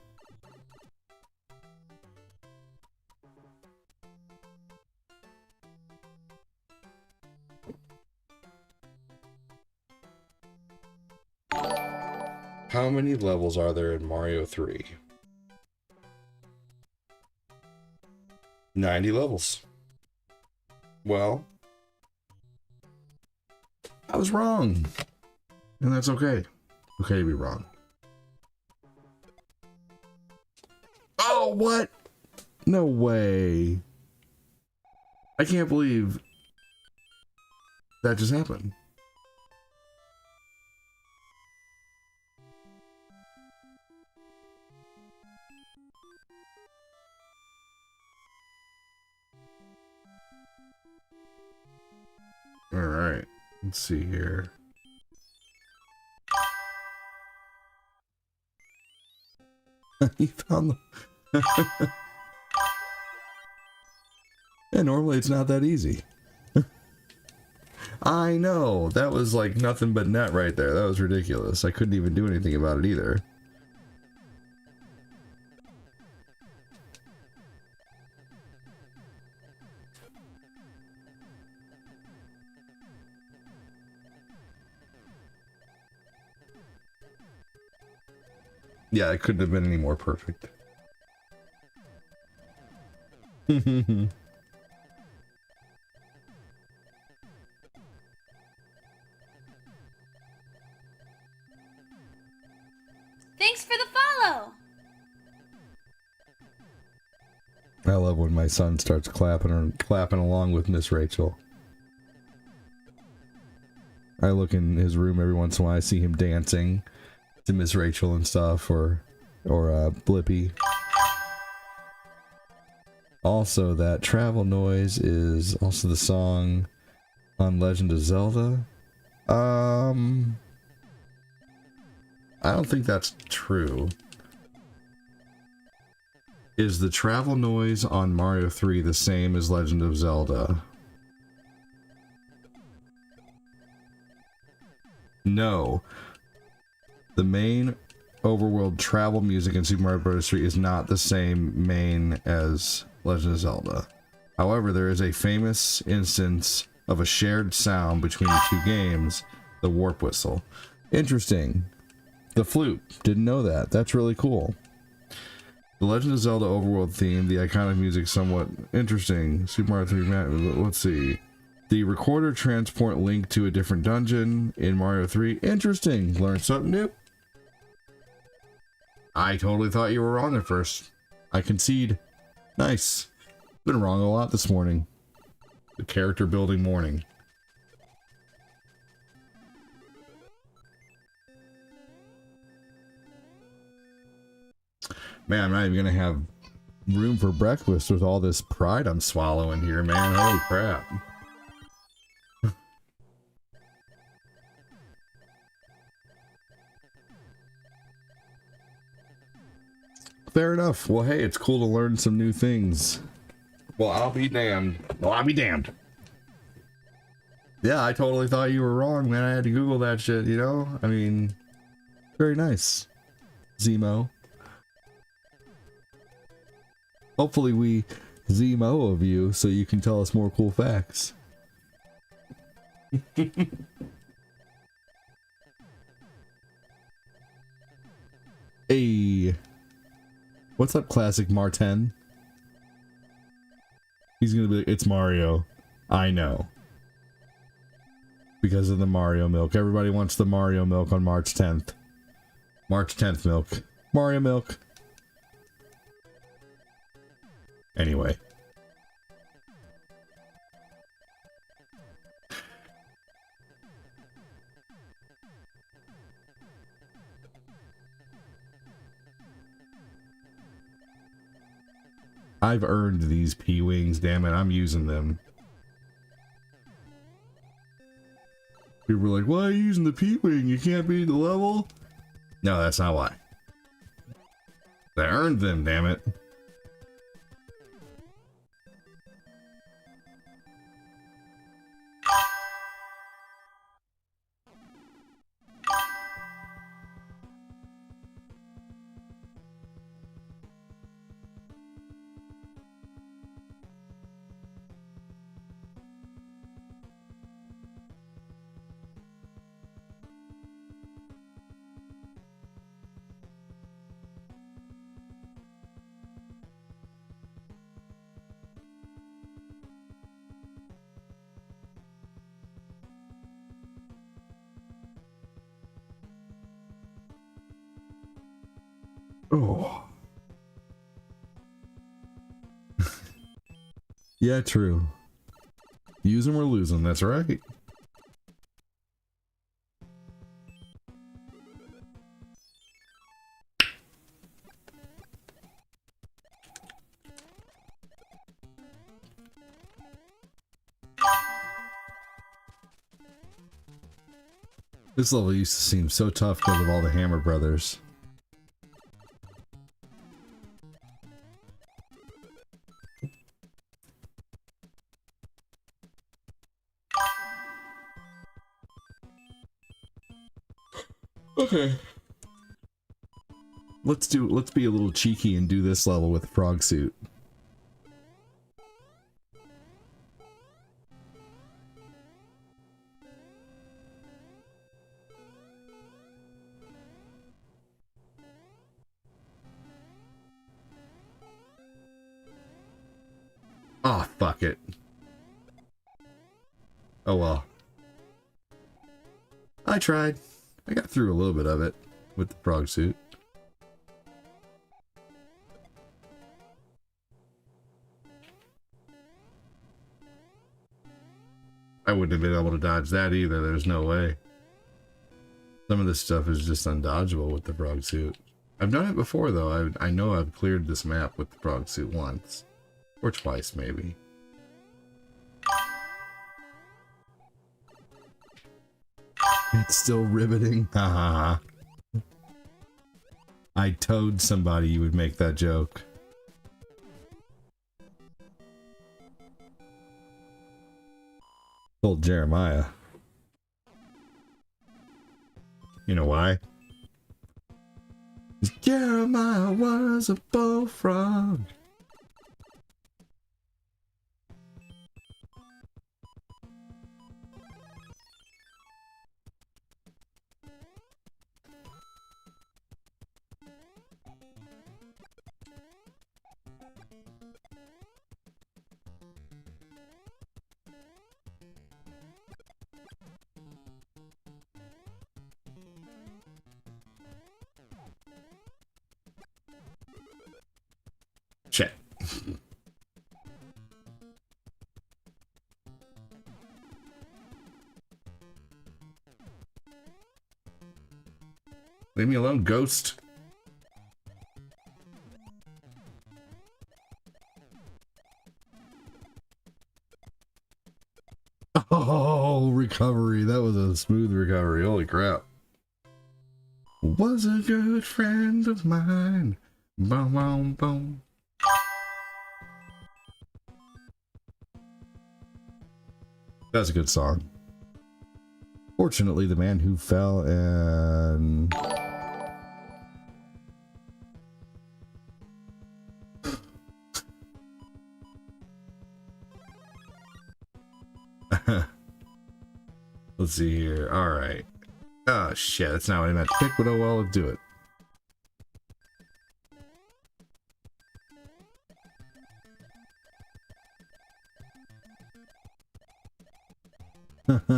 How many levels are there in Mario 3? 90 levels. Well, I was wrong. And that's okay. Okay to be wrong. Oh, what? No way. I can't believe that just happened. All right, let's see here. You found the... Yeah, normally it's not that easy. I know, that was like nothing but net right there. That was ridiculous. I couldn't even do anything about it either. Yeah, it couldn't have been any more perfect. Thanks for the follow. I love when my son starts clapping along with Miss Rachel. I look in his room every once in a while. I see him dancing to Miss Rachel and stuff, or Blippi. Also, that travel noise is also the song on Legend of Zelda. I don't think that's true. Is the travel noise on Mario 3 the same as Legend of Zelda? No. The main overworld travel music in Super Mario Bros. 3 is not the same main as Legend of Zelda. However, there is a famous instance of a shared sound between the two games, the warp whistle. Interesting. The flute. Didn't know that. That's really cool. The Legend of Zelda overworld theme, the iconic music, somewhat interesting. Super Mario 3, let's see. The recorder transport link to a different dungeon in Mario 3. Interesting. Learn something new. I totally thought you were wrong at first. I concede. Nice. Been wrong a lot this morning. The character building morning. Man, I'm not even gonna have room for breakfast with all this pride I'm swallowing here, man. Holy crap. Fair enough. Well, hey, it's cool to learn some new things. Well, I'll be damned. Well, I'll be damned. Yeah, I totally thought you were wrong, man. I had to Google that shit, you know? I mean, very nice. Zemo. Hopefully we Zemo of you so you can tell us more cool facts. Hey. What's up, classic Martin? He's gonna be like, it's Mario. I know. Because of the Mario milk. Everybody wants the Mario milk on March 10th. March 10th milk. Mario milk. Anyway. I've earned these P-Wings, damn it, I'm using them. People were like, why are you using the P-Wing? You can't beat the level? No, that's not why. I earned them, damn it. Oh. Yeah, true. Use them or lose them, that's right. This level used to seem so tough because of all the Hammer Brothers. Okay. Let's be a little cheeky and do this level with Frog Suit. Oh, fuck it. Oh well. I tried. I got through a little bit of it with the Frog Suit. I wouldn't have been able to dodge that either. There's no way. Some of this stuff is just undodgeable with the Frog Suit. I've done it before though. I know I've cleared this map with the Frog Suit once. Or twice maybe. It's still riveting. Ha ha ha. I told somebody you would make that joke. Told Jeremiah. You know why? 'Cause Jeremiah was a bullfrog. Leave me alone, ghost. Oh, recovery. That was a smooth recovery. Holy crap. Was a good friend of mine. Boom, boom, boom. That's a good song. Fortunately, the man who fell and... Let's see here. All right. Oh, shit. That's not what I meant to pick, but oh well, let's do it.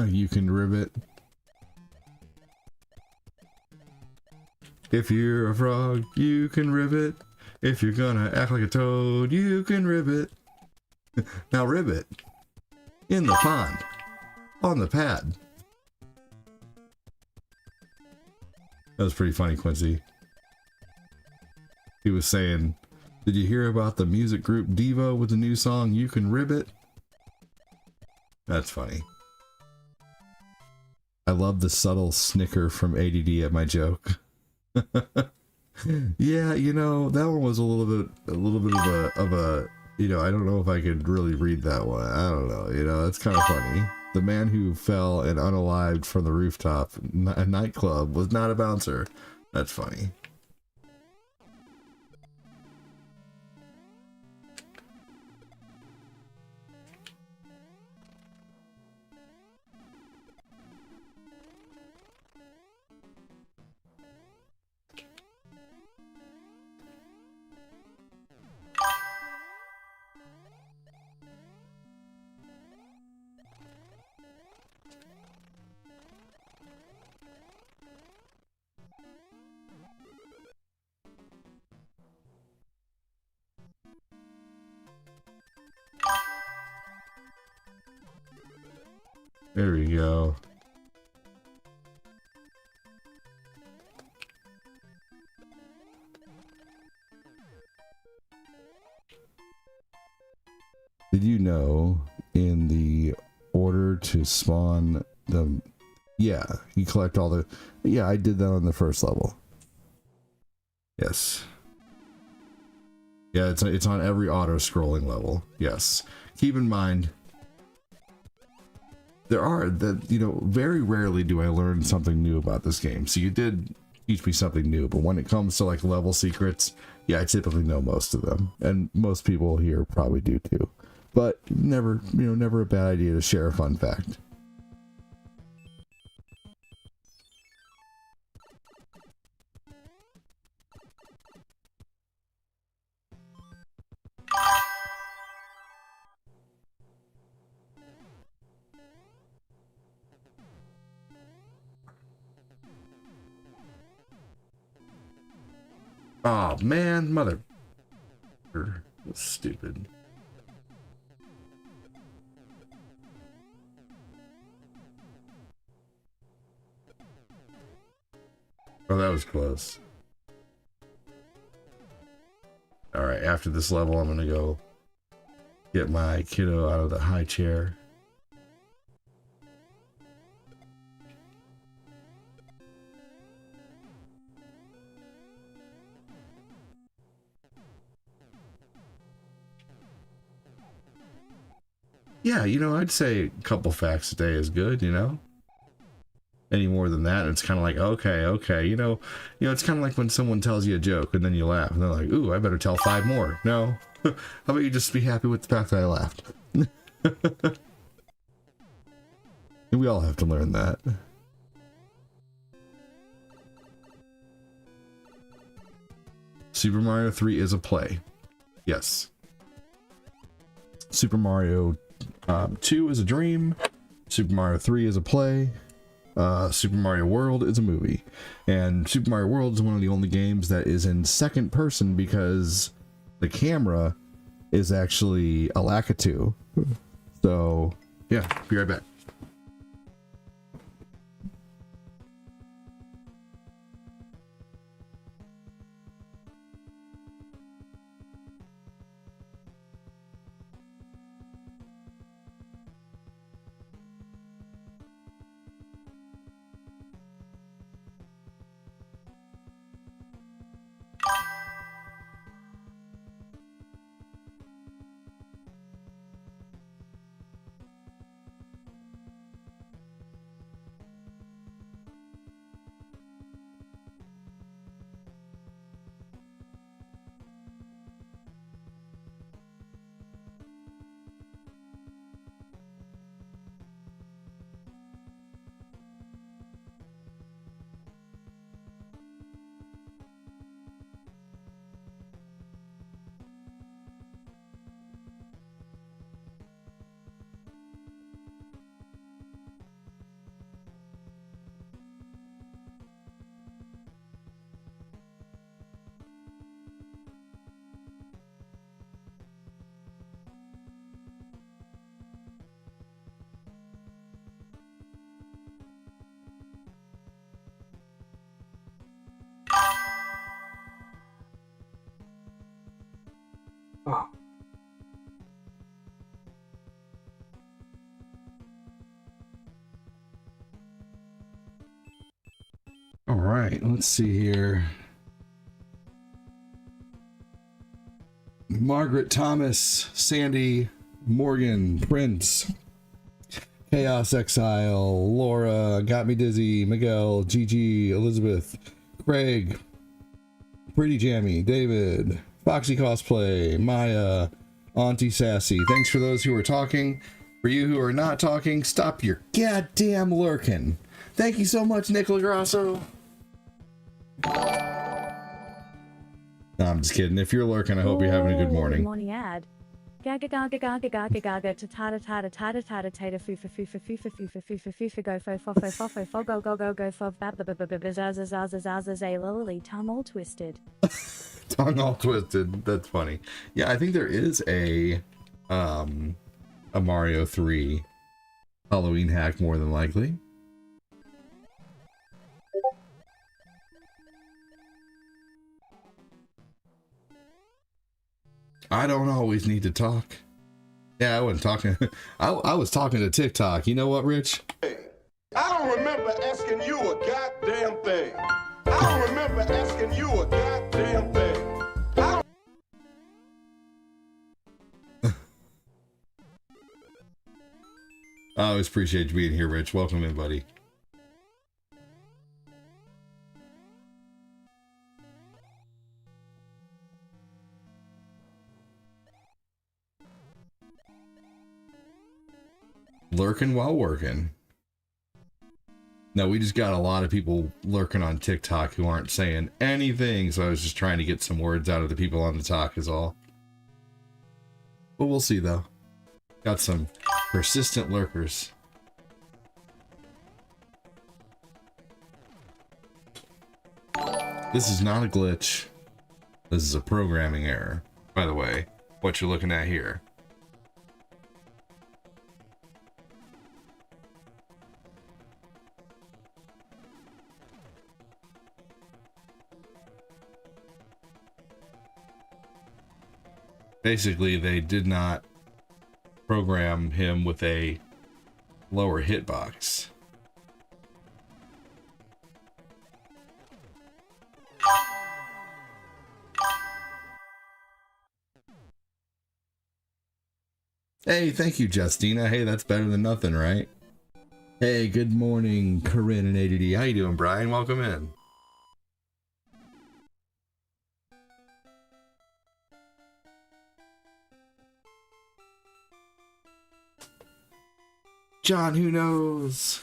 You can ribbit. If you're a frog, you can ribbit. If you're gonna act like a toad, you can ribbit. Now ribbit. In the pond. On the pad. That was pretty funny, Quincy. He was saying, did you hear about the music group Devo with the new song, You Can Ribbit? That's funny. I love the subtle snicker from ADD at my joke. Yeah, you know, that one was a little bit of a, you know, I don't know if I could really read that one. I don't know, you know, it's kind of funny. The man who fell and unalived from the rooftop a nightclub was not a bouncer. That's funny. There we go. Did you know in the order to spawn the... Yeah, you collect all the... Yeah, I did that on the first level. Yes. Yeah, it's on every auto-scrolling level. Yes. Keep in mind... There are, that, you know, very rarely do I learn something new about this game. So you did teach me something new, but when it comes to like level secrets, yeah, I typically know most of them. And most people here probably do too. But never, you know, never a bad idea to share a fun fact. Oh man, mother. That's stupid. Oh, that was close. Alright, after this level, I'm gonna go get my kiddo out of the high chair. Yeah, you know, I'd say a couple facts a day is good, you know? Any more than that, it's kind of like, okay, you know, it's kind of like when someone tells you a joke and then you laugh and they're like, ooh, I better tell 5 more. No, how about you just be happy with the fact that I laughed? And we all have to learn that. Super Mario 3 is a play. Yes. Super Mario 2 is a dream. Super Mario 3 is a play. Super Mario World is a movie. And Super Mario World is one of the only games that is in second person because the camera is actually a Lakitu. So yeah, be right back. All right, let's see here. Margaret Thomas, Sandy, Morgan, Prince, Chaos Exile, Laura, Got Me Dizzy, Miguel, Gigi, Elizabeth, Craig, Pretty Jammy, David, Foxy Cosplay, Maya, Auntie Sassy. Thanks for those who are talking. For you who are not talking, stop your goddamn lurking. Thank you so much, Nicola Grasso. No, I'm just kidding. If you're lurking, I hope you're having a good morning. Good morning, ad. Gaga gaga gaga gaga gaga tata tata tata tata tata fufa fufa fufa fufa fufa fufa go fo fo fo fo fo fo go go go go fo bab bab bab bab zaza zaza zaza zay lily tongue all twisted. Tongue all twisted. That's funny. Yeah, I think there is a Mario 3 Halloween hack more than likely. I don't always need to talk. Yeah, I wasn't talking. I was talking to TikTok. You know what, Rich? I don't remember asking you a goddamn thing. I don't remember asking you a goddamn thing. I always appreciate you being here, Rich. Welcome in, buddy. Lurking while working. No, we just got a lot of people lurking on TikTok who aren't saying anything, so I was just trying to get some words out of the people on the talk is all. But we'll see, though. Got some persistent lurkers. This is not a glitch. This is a programming error, by the way, what you're looking at here. Basically, they did not program him with a lower hitbox. Hey, thank you, Justina. Hey, that's better than nothing, right? Hey, good morning, Corinne and ADD. How you doing, Brian? Welcome in. John, who knows?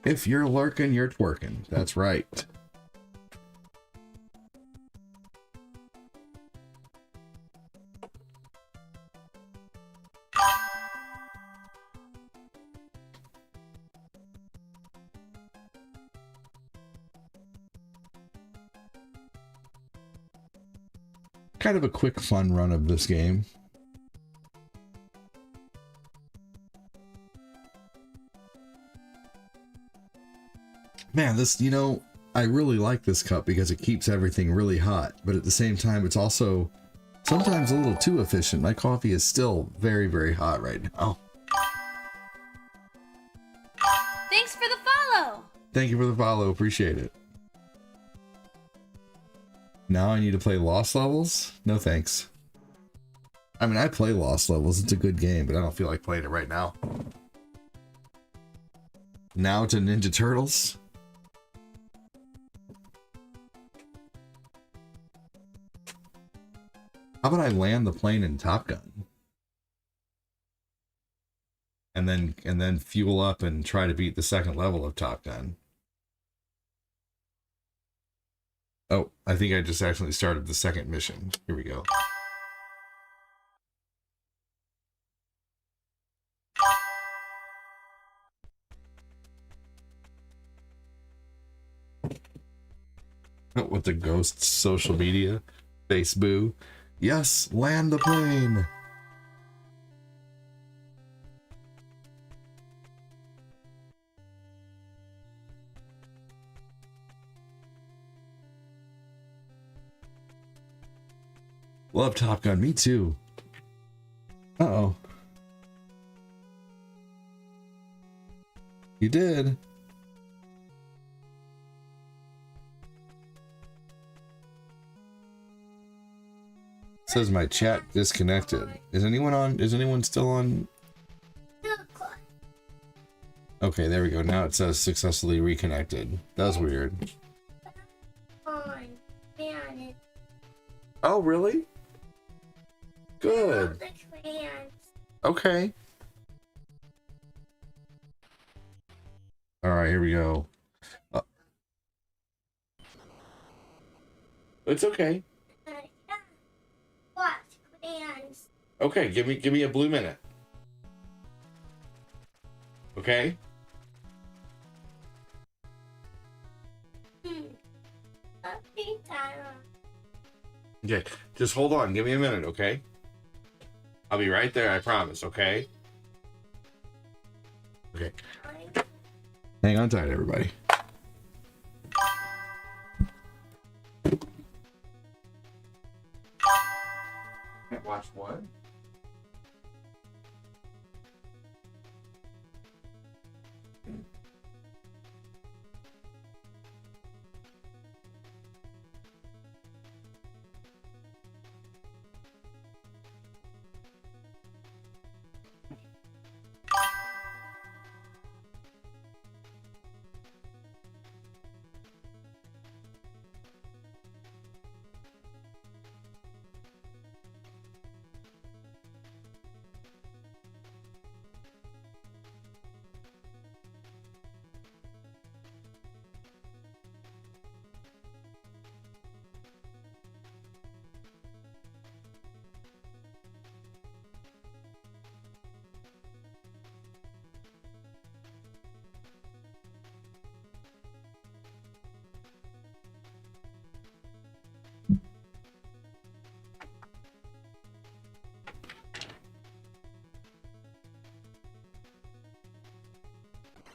If you're lurking, you're twerking. That's right. Kind of a quick fun run of this game. Man, this, I really like this cup because it keeps everything really hot, but at the same time, it's also sometimes a little too efficient. My coffee is still very, very hot right now. Thanks for the follow. Thank you for the follow. Appreciate it. Now I need to play Lost Levels? No thanks. I mean, I play Lost Levels. It's a good game, but I don't feel like playing it right now. Now to Ninja Turtles. How about I land the plane in Top Gun? And then fuel up and try to beat the second level of Top Gun. Oh, I think I just accidentally started the second mission. Here we go. With the ghosts' social media. Face boo. Yes, land the plane. Love Top Gun. Me too. Uh-oh. You did. Says my chat disconnected. Is anyone still on? Okay, there we go. Now it says successfully reconnected. That's weird. Oh, really? Good. Okay. All right, here we go. It's okay. Okay, give me a blue minute. Okay? Okay, just hold on. Give me a minute, okay? I'll be right there, I promise, okay? Okay. Hang on tight, everybody. Watch what?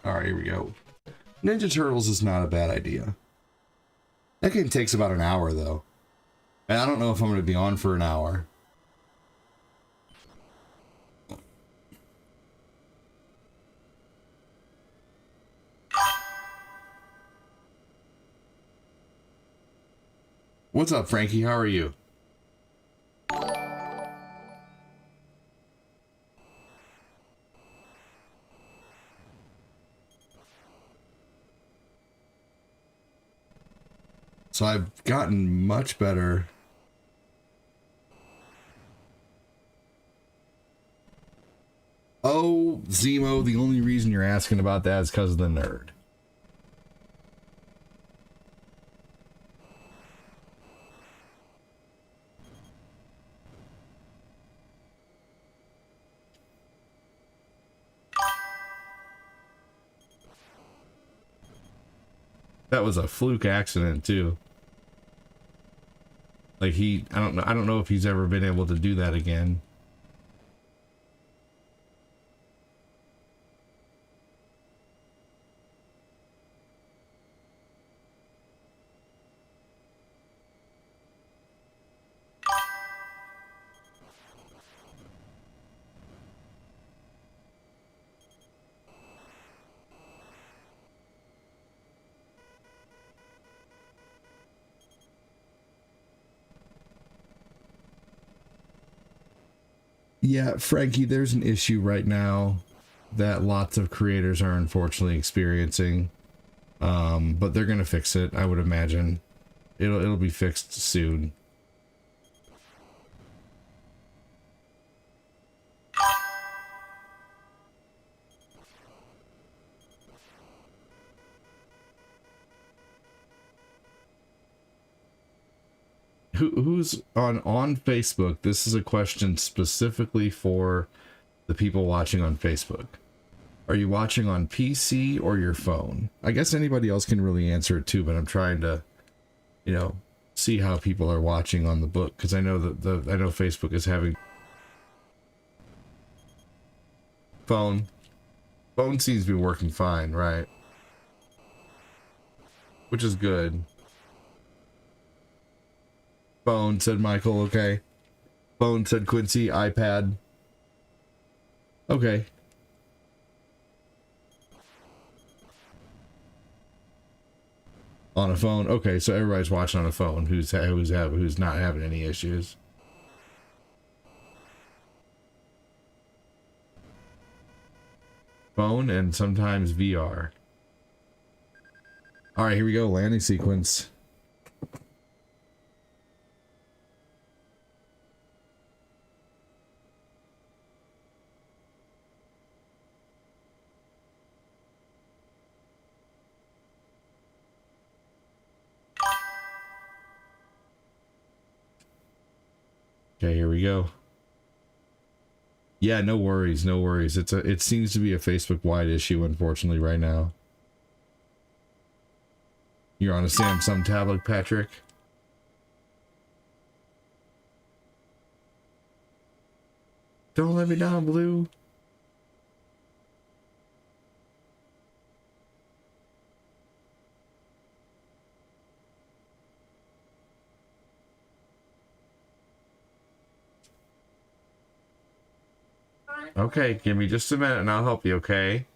All right, here we go. Ninja Turtles is not a bad idea. That game takes about an hour, though. And I don't know if I'm going to be on for an hour. What's up, Frankie? How are you? So I've gotten much better. Oh, Zemo, the only reason you're asking about that is because of the nerd. That was a fluke accident too. Like I don't know if he's ever been able to do that again. Yeah, Frankie, there's an issue right now that lots of creators are unfortunately experiencing. But they're gonna fix it, I would imagine. It'll be fixed soon. Who's on Facebook? This is a question specifically for the people watching on Facebook. Are you watching on PC or your phone? I guess anybody else can really answer it too, but I'm trying to, you know, see how people are watching on the book, because I know that I know Facebook is having phone seems to be working fine, right? Which is good. Phone, said Michael. Okay. Phone, said Quincy. iPad. Okay. On a phone. Okay, so everybody's watching on a phone who's not having any issues. Phone and sometimes VR. All right, here we go. Landing sequence. Okay, here we go. Yeah, no worries, no worries. It seems to be a Facebook-wide issue, unfortunately, right now. You're on a Samsung tablet, Patrick? Don't let me down, Blue. Okay, give me just a minute and I'll help you, okay?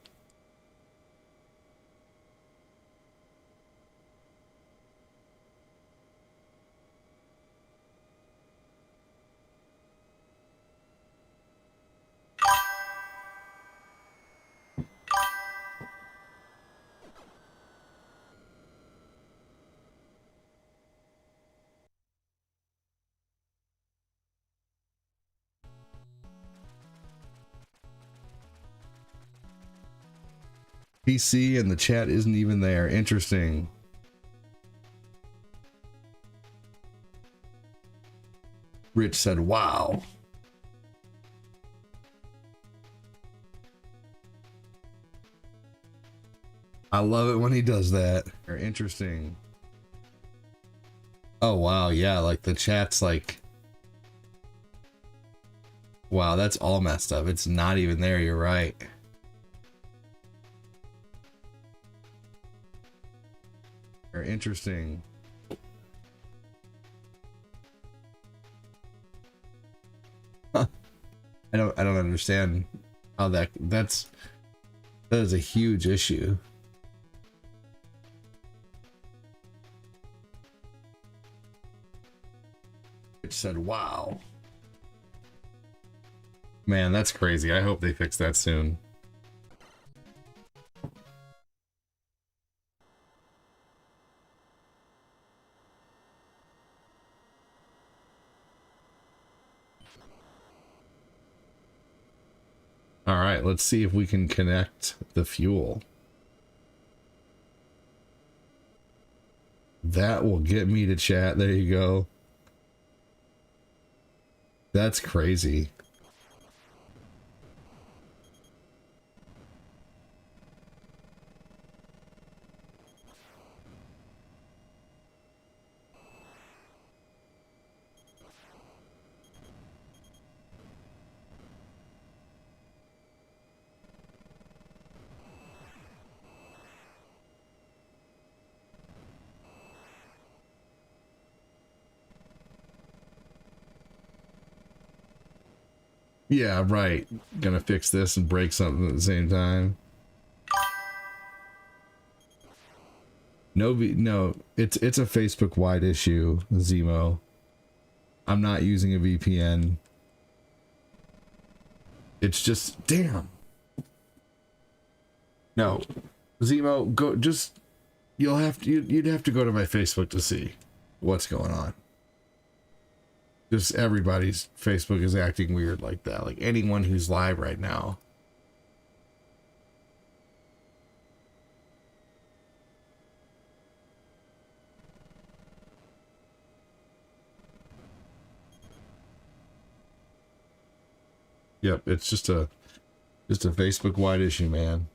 PC and the chat isn't even there. Interesting. Rich said, wow. I love it when he does that. Interesting. Oh, wow. Yeah, like the chat's like... Wow, that's all messed up. It's not even there. You're right. Interesting. Huh. I don't understand how that is a huge issue. It said, wow. Man, that's crazy. I hope they fix that soon. All right, let's see if we can connect the fuel. That will get me to chat. There you go. That's crazy. Yeah, right. Gonna fix this and break something at the same time. No, it's a Facebook wide issue, Zemo. I'm not using a VPN. It's just damn. No, Zemo, go just. You'd have to go to my Facebook to see what's going on. Just everybody's Facebook is acting weird like that. Like anyone who's live right now. Yep, it's just a Facebook wide issue, man.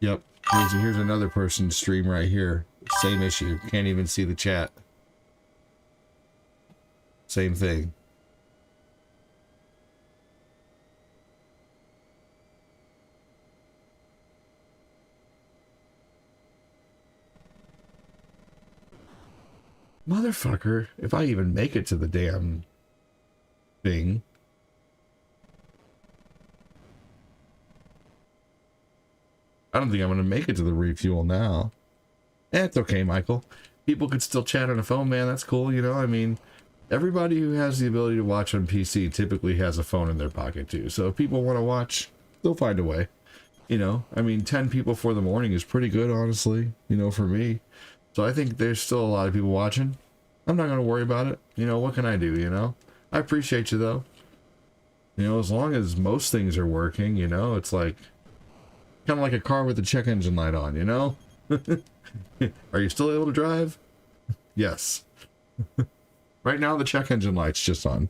Yep. Here's another person's stream right here. Same issue. Can't even see the chat. Same thing. Motherfucker, if I even make it to the damn thing. I don't think I'm going to make it to the refuel now. It's okay, Michael. People could still chat on a phone, man. That's cool, you know? I mean, everybody who has the ability to watch on PC typically has a phone in their pocket, too. So if people want to watch, they'll find a way. You know? I mean, 10 people for the morning is pretty good, honestly, you know, for me. So I think there's still a lot of people watching. I'm not going to worry about it. You know, what can I do, you know? I appreciate you, though. You know, as long as most things are working, you know, it's like... kind of like a car with the check engine light on, you know? Are you still able to drive? Yes. Right now, the check engine light's just on.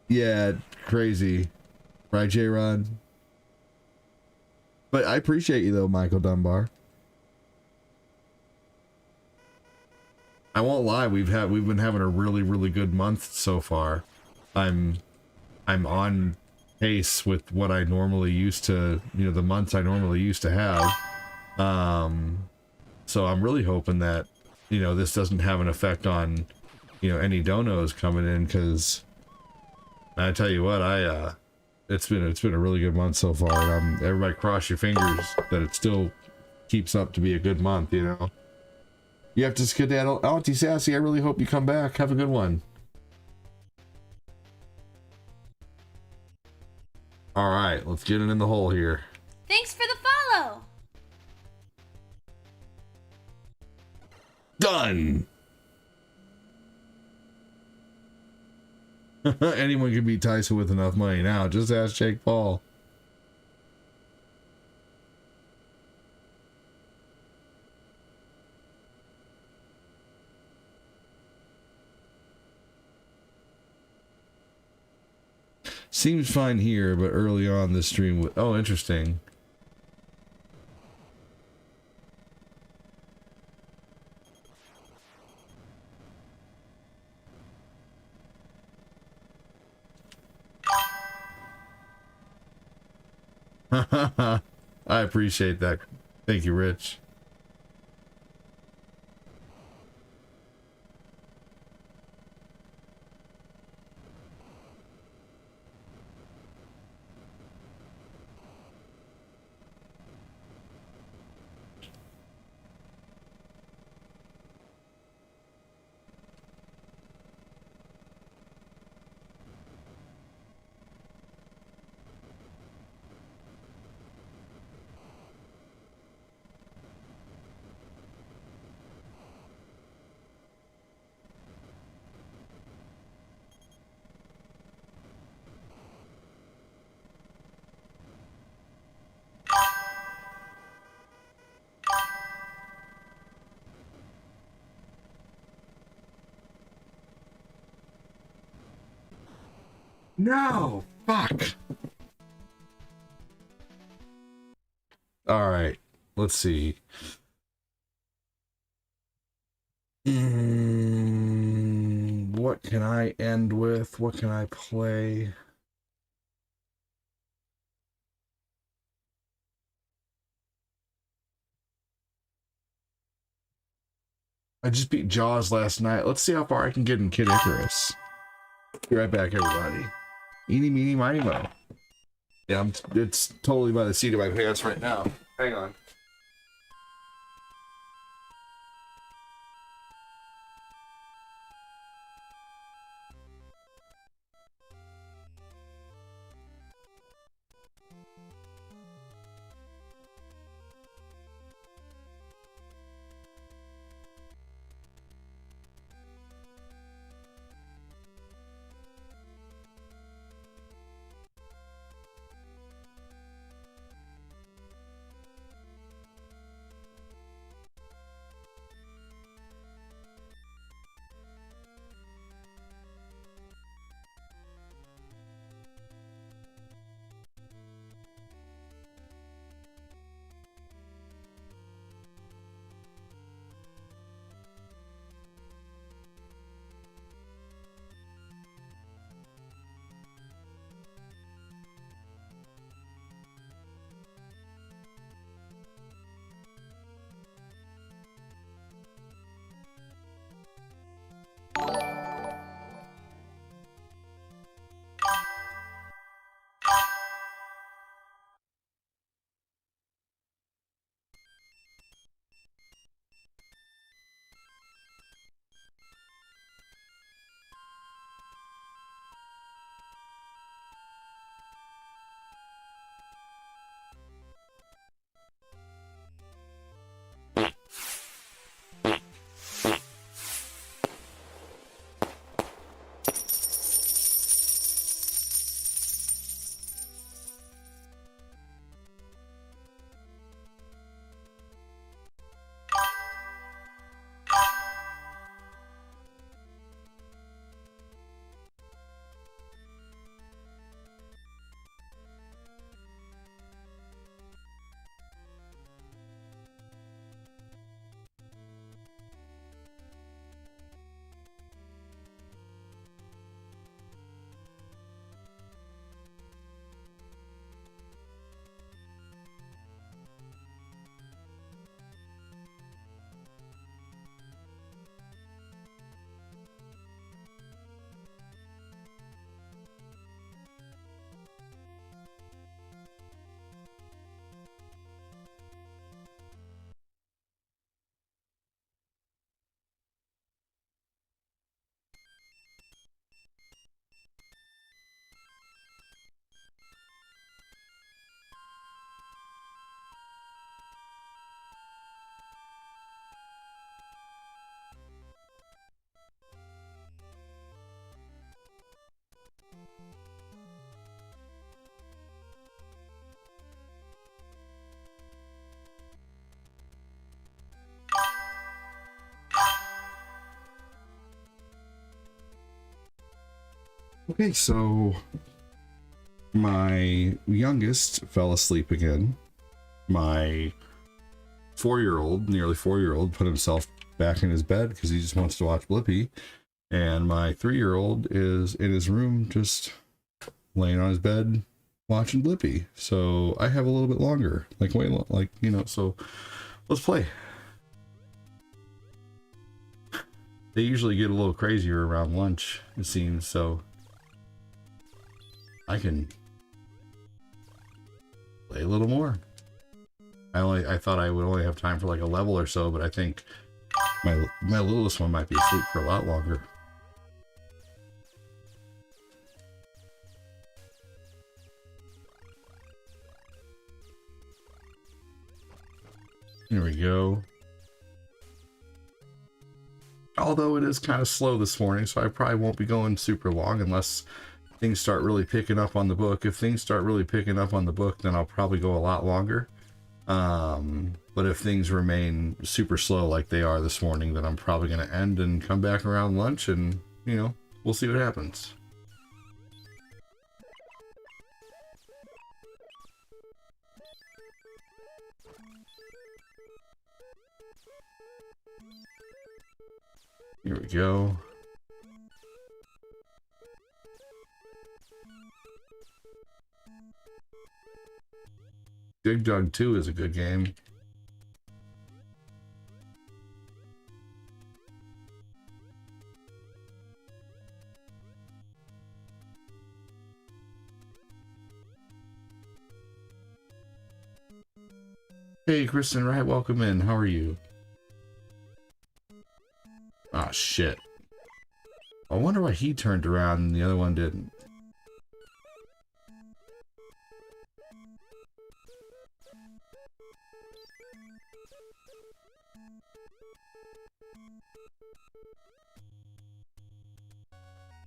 Yeah, crazy. Right, J-Rod? But I appreciate you, though, Michael Dunbar. I won't lie, we've been having a really, really good month so far. I'm on pace with what I normally used to, you know, the months I normally used to have. So I'm really hoping that, you know, this doesn't have an effect on, you know, any donos coming in, because I tell you what, it's been a really good month so far, and everybody cross your fingers that it still keeps up to be a good month, you know. You have to skedaddle. Auntie Sassy, I really hope you come back. Have a good one. Alright, let's get it in the hole here. Thanks for the follow! Done! Anyone can beat Tyson with enough money now. Just ask Jake Paul. Seems fine here, but early on the stream would... Oh, interesting. I appreciate that. Thank you, Rich. No! Fuck! Alright, let's see. What can I end with? What can I play? I just beat Jaws last night. Let's see how far I can get in Kid Icarus. Be right back, everybody. Eeny, meeny, miny, mo. Yeah, it's totally by the seat of my pants right now. Hang on. Okay, so my youngest fell asleep again. My 4-year-old, nearly 4-year-old, put himself back in his bed because he just wants to watch Blippi. And my 3-year-old is in his room just laying on his bed watching Blippi. So I have a little bit longer, so let's play. They usually get a little crazier around lunch, it seems, so I can play a little more. I thought I would only have time for like a level or so, but I think my littlest one might be asleep for a lot longer. There we go. Although it is kind of slow this morning, so I probably won't be going super long unless things start really picking up on the book. If things start really picking up on the book, then I'll probably go a lot longer. But if things remain super slow like they are this morning, then I'm probably going to end and come back around lunch and, we'll see what happens. Here we go. Dig Dug 2 is a good game. Hey, Kristen Wright, welcome in. How are you? Ah, shit. I wonder why he turned around and the other one didn't.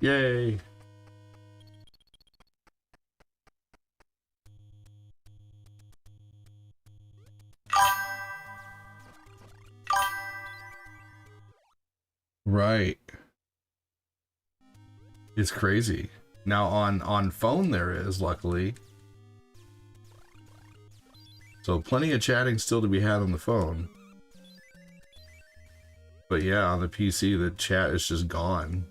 Yay. Right. It's crazy. Now on phone there is, luckily. So plenty of chatting still to be had on the phone. But yeah, on the PC the chat is just gone.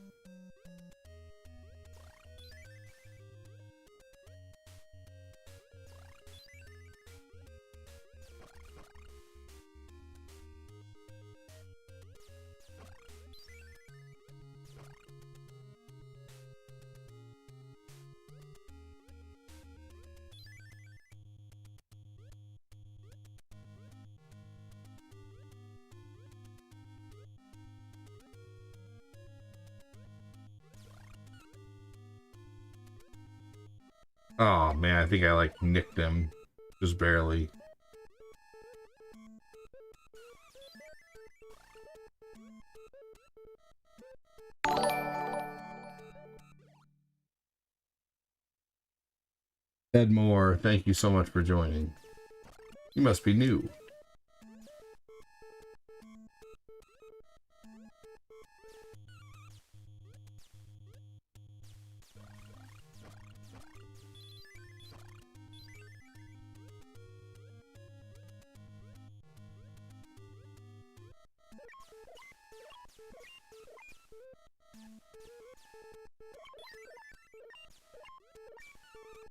Oh man, I think I like nicked him. Just barely. Ed Moore, thank you so much for joining. You must be new.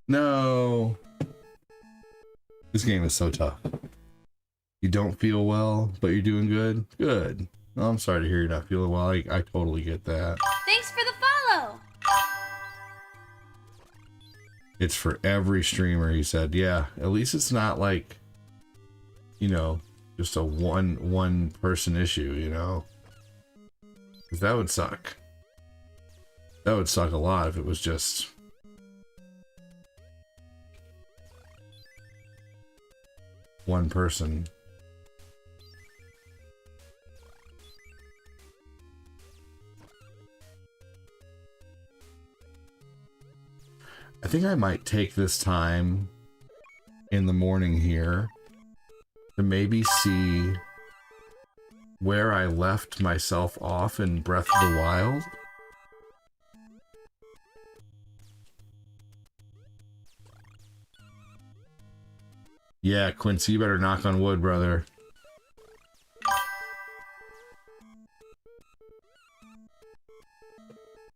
No. This game is so tough. You don't feel well, but you're doing good? Good. Oh, I'm sorry to hear you're not feeling well. I totally get that. Thanks for the follow. It's for every streamer, he said. Yeah, at least it's not like, you know, just a one person issue, you know? 'Cause that would suck. That would suck a lot if it was just one person. I think I might take this time in the morning here to maybe see where I left myself off in Breath of the Wild. Yeah, Quincy, you better knock on wood, brother.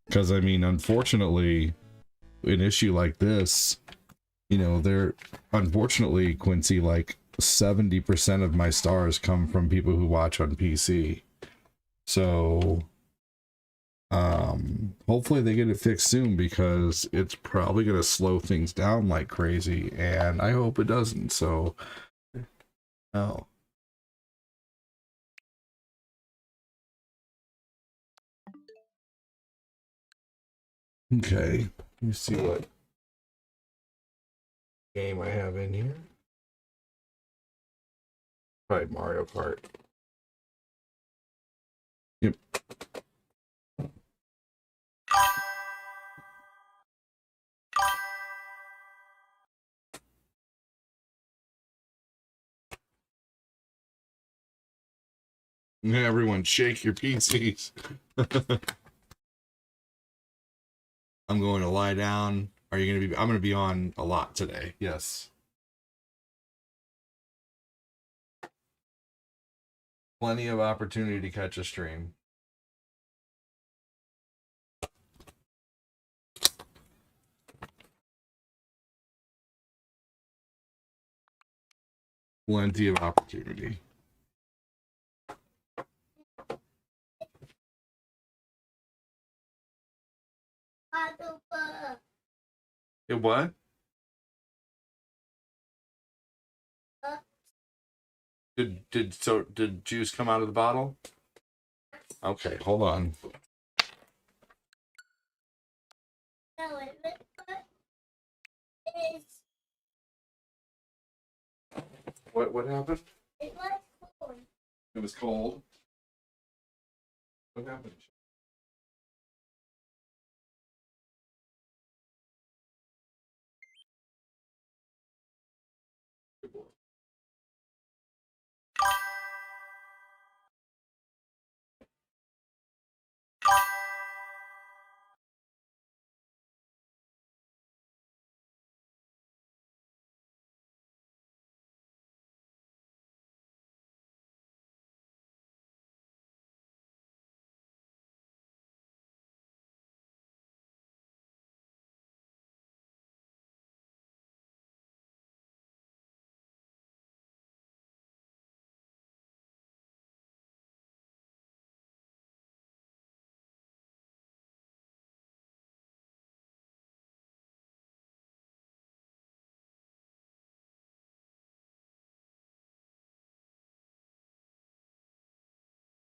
Because, I mean, unfortunately, an issue like this, you know, unfortunately, Quincy, like 70% of my stars come from people who watch on PC. So, hopefully they get it fixed soon, because it's probably going to slow things down like crazy, and I hope it doesn't. So, oh. Okay, let me see what game I have in here. Probably Mario Kart. Yep. Everyone shake your PCs. I'm going to lie down. Are you going to be? I'm going to be on a lot today. Yes. Plenty of opportunity to catch a stream. Plenty of opportunity. It what? Did juice come out of the bottle? Okay, hold on. No, it is. What happened? It was cold. It was cold. What happened?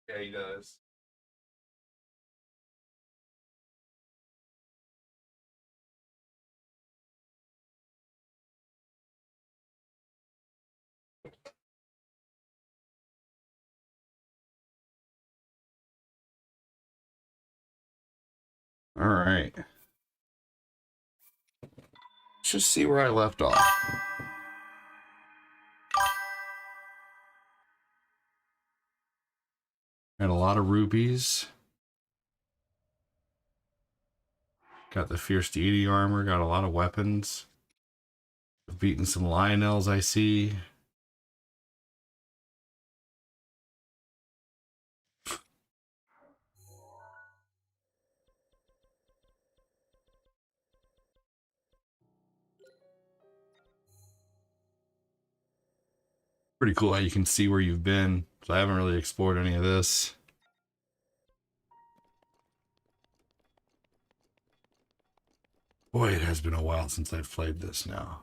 Yeah, he does. All right. Let's just see where I left off. Had a lot of rupees. Got the Fierce Deity armor. Got a lot of weapons. I've beaten some Lionels, I see. Pretty cool how you can see where you've been. So I haven't really explored any of this. Boy, it has been a while since I've played this now.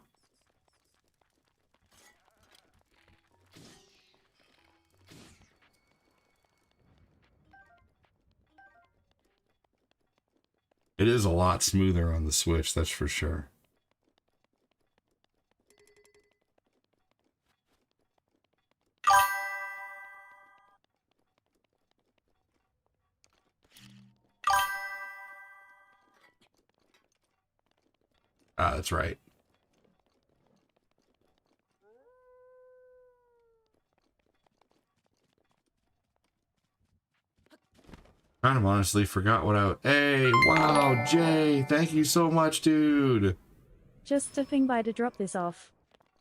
It is a lot smoother on the Switch, that's for sure. Ah, that's right. Kind of honestly forgot what I... Hey, wow, Jay, thank you so much, dude. Just stopping by to drop this off.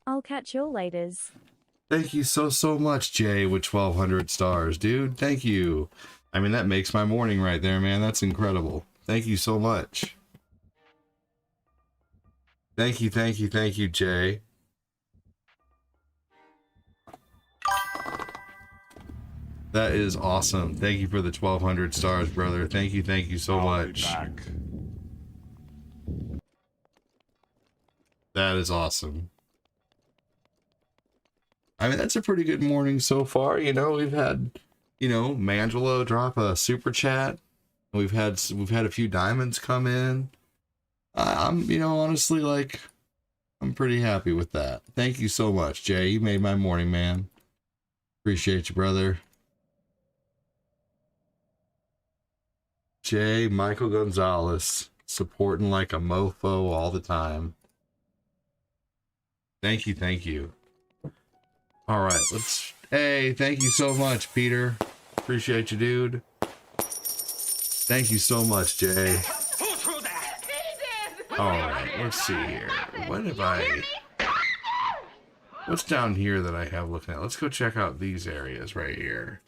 I'll catch y'all laters. Thank you so much, Jay, with 1,200 stars, dude. Thank you. I mean, that makes my morning right there, man. That's incredible. Thank you so much. Thank you, Jay. That is awesome. Thank you for the 1,200 stars, brother. Thank you so much. That is awesome. I mean, that's a pretty good morning so far. You know, we've had, you know, Mangelo drop a super chat. We've had a few diamonds come in. I'm, you know, honestly, like, I'm pretty happy with that. Thank you so much, Jay. You made my morning, man. Appreciate you, brother. Jay Michael Gonzalez, supporting like a mofo all the time. Thank you. All right, let's... Hey, thank you so much, Peter. Appreciate you, dude. Thank you so much, Jay. All right, let's see here. What have I... What's down here that I have looking at? Let's go check out these areas right here.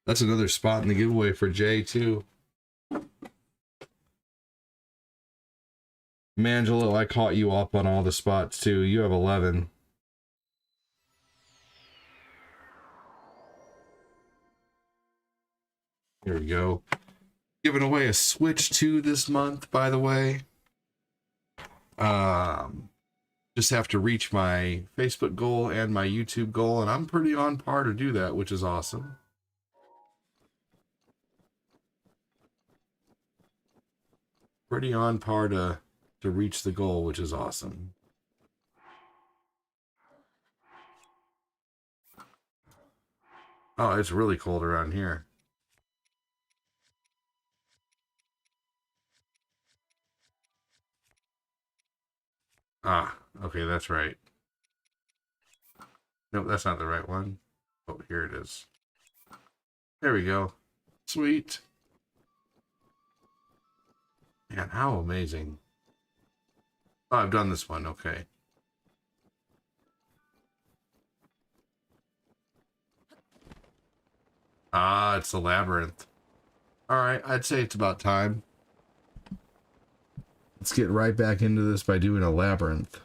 That's another spot in the giveaway for Jay, too. Mangelo, I caught you up on all the spots, too. You have 11. Here we go. Giving away a Switch 2 this month, by the way. Just have to reach my Facebook goal and my YouTube goal, and I'm pretty on par to do that, which is awesome. Pretty on par to reach the goal, which is awesome. Oh, it's really cold around here. Ah, okay, that's right. Nope, that's not the right one. Oh, here it is. There we go. Sweet. Man, how amazing. Oh, I've done this one. Okay. Ah, it's the labyrinth. All right, I'd say it's about time. Let's get right back into this by doing a labyrinth.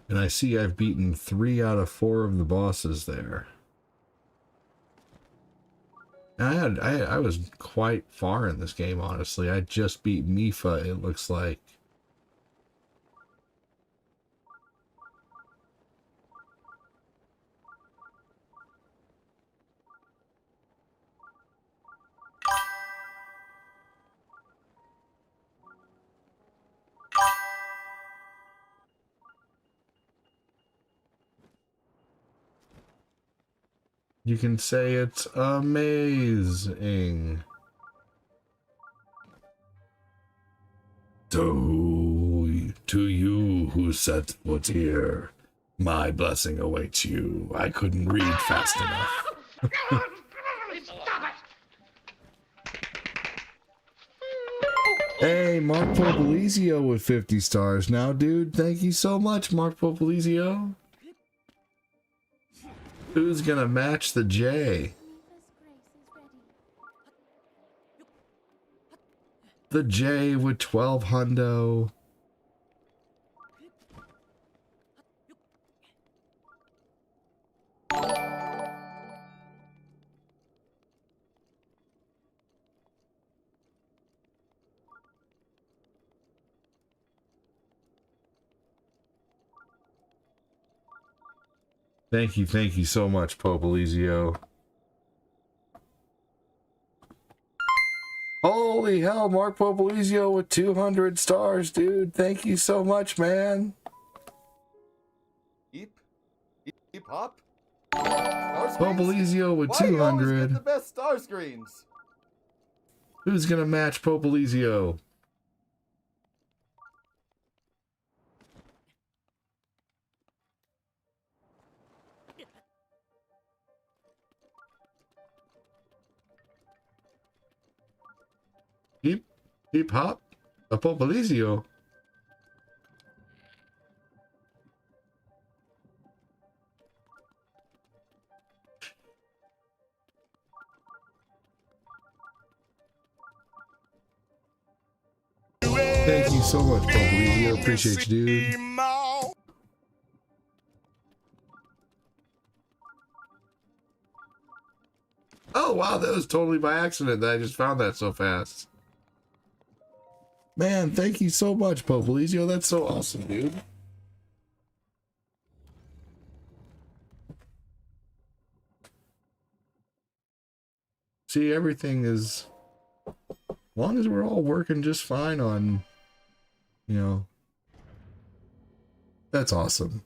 And I see I've beaten 3 out of 4 of the bosses there. And I was quite far in this game, honestly. I just beat Mifa, it looks like. You can say it's amazing. To you who set foot here, my blessing awaits you. I couldn't read fast enough. Hey, Mark Popolizio with 50 stars now, dude. Thank you so much, Mark Popolizio. Who's gonna match the J? The J with 12 hundo. Thank you so much, Popolizio. Holy hell, Mark Popolizio with 200 stars, dude. Thank you so much, man. Hip hop. Popolizio with Why do you always 200. get the best star screens? Who's gonna match Popolizio? Hip hop? A Popolizio. Thank you so much, Popolizio. Appreciate you, dude. Oh, wow, that was totally by accident that I just found that so fast. Man, thank you so much, Popolizio. That's so awesome, dude. See, everything is... As long as we're all working just fine on, you know... That's awesome.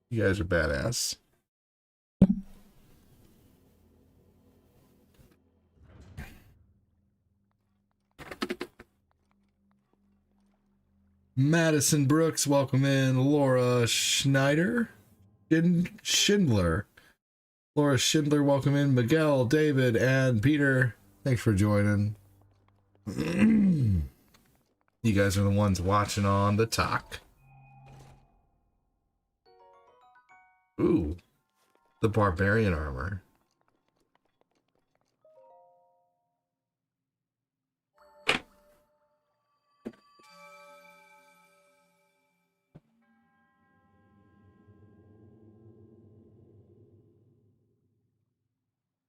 You guys are badass. Madison Brooks, welcome in. Laura Schneider, Schindler. Laura Schindler, welcome in. Miguel, David, and Peter, thanks for joining. You guys are the ones watching on the talk. Ooh, the barbarian armor.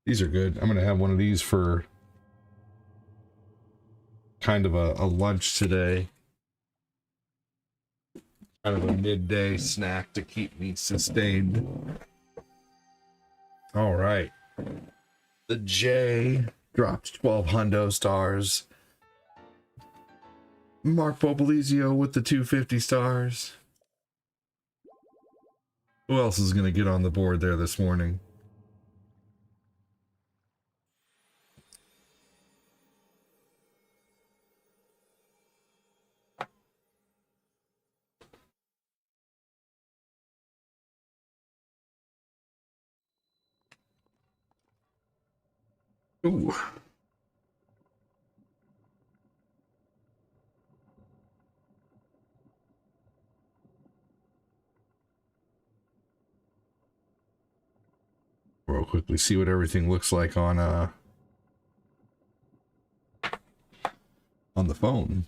These are good. I'm gonna have one of these for kind of a lunch today. Kind of a midday snack to keep me sustained. All right. The J dropped 12 hundo stars. Mark Popolizio with the 250 stars. Who else is going to get on the board there this morning? Ooh. Real quickly see what everything looks like on the phone.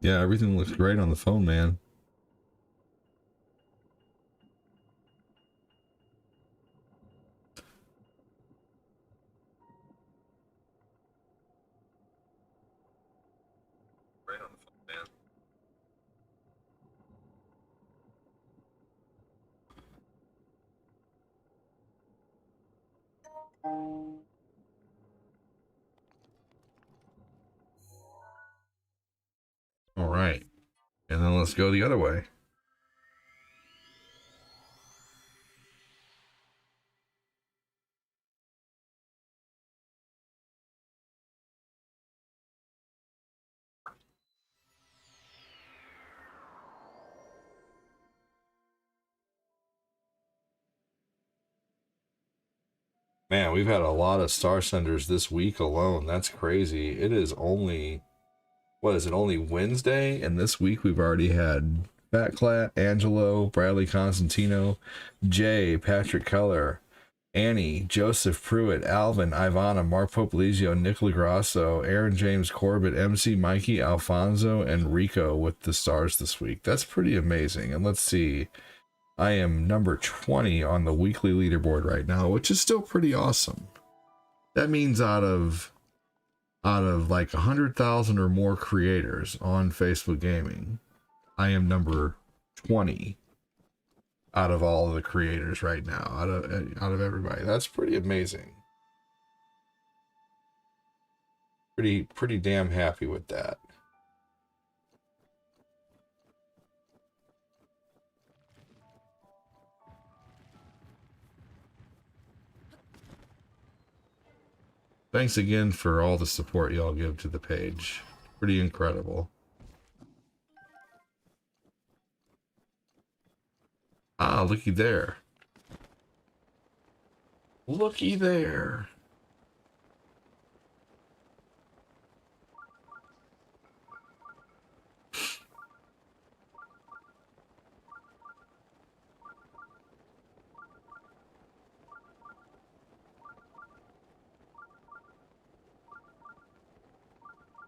Yeah, everything looks great on the phone, man. Great on the phone, man. All right. And then let's go the other way. Man, we've had a lot of star senders this week alone. That's crazy. It is only, what is it, only Wednesday? And this week we've already had Fat Clat, Angelo, Bradley Constantino, Jay, Patrick Keller, Annie, Joseph Pruitt, Alvin, Ivana, Mark Popolizio, Nick Lagrasso, Aaron James Corbett, MC Mikey, Alfonso, and Rico with the stars this week. That's pretty amazing. And let's see. I am number 20 on the weekly leaderboard right now, which is still pretty awesome. That means out of like 100,000 or more creators on Facebook Gaming, I am number 20 out of all of the creators right now, out of everybody. That's pretty amazing. Pretty damn happy with that. Thanks again for all the support y'all give to the page. Pretty incredible. Ah, looky there. Looky there.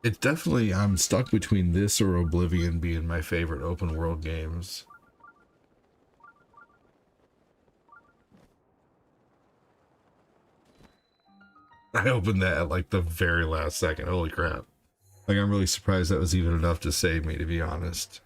It's definitely, I'm stuck between this or Oblivion being my favorite open world games. I opened that at like the very last second. Holy crap. Like, I'm really surprised that was even enough to save me, to be honest.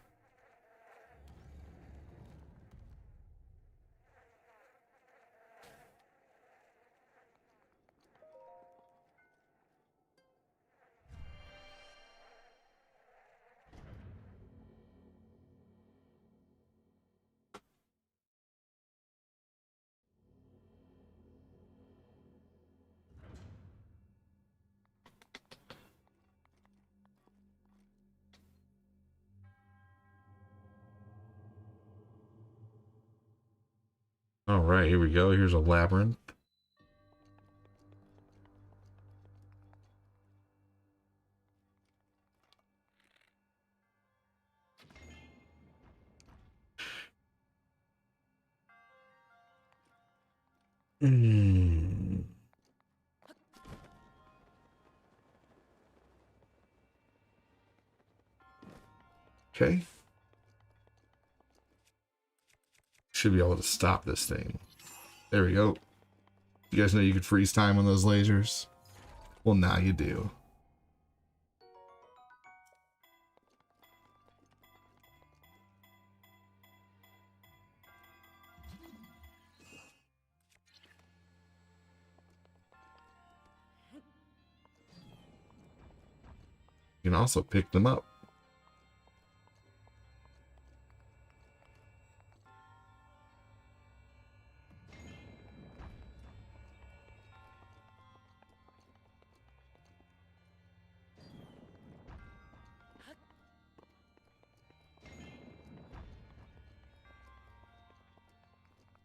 All right, here we go. Here's a labyrinth. Mm. Okay. Should be able to stop this thing. There we go. You guys know you could freeze time on those lasers? Well, now you do. You can also pick them up.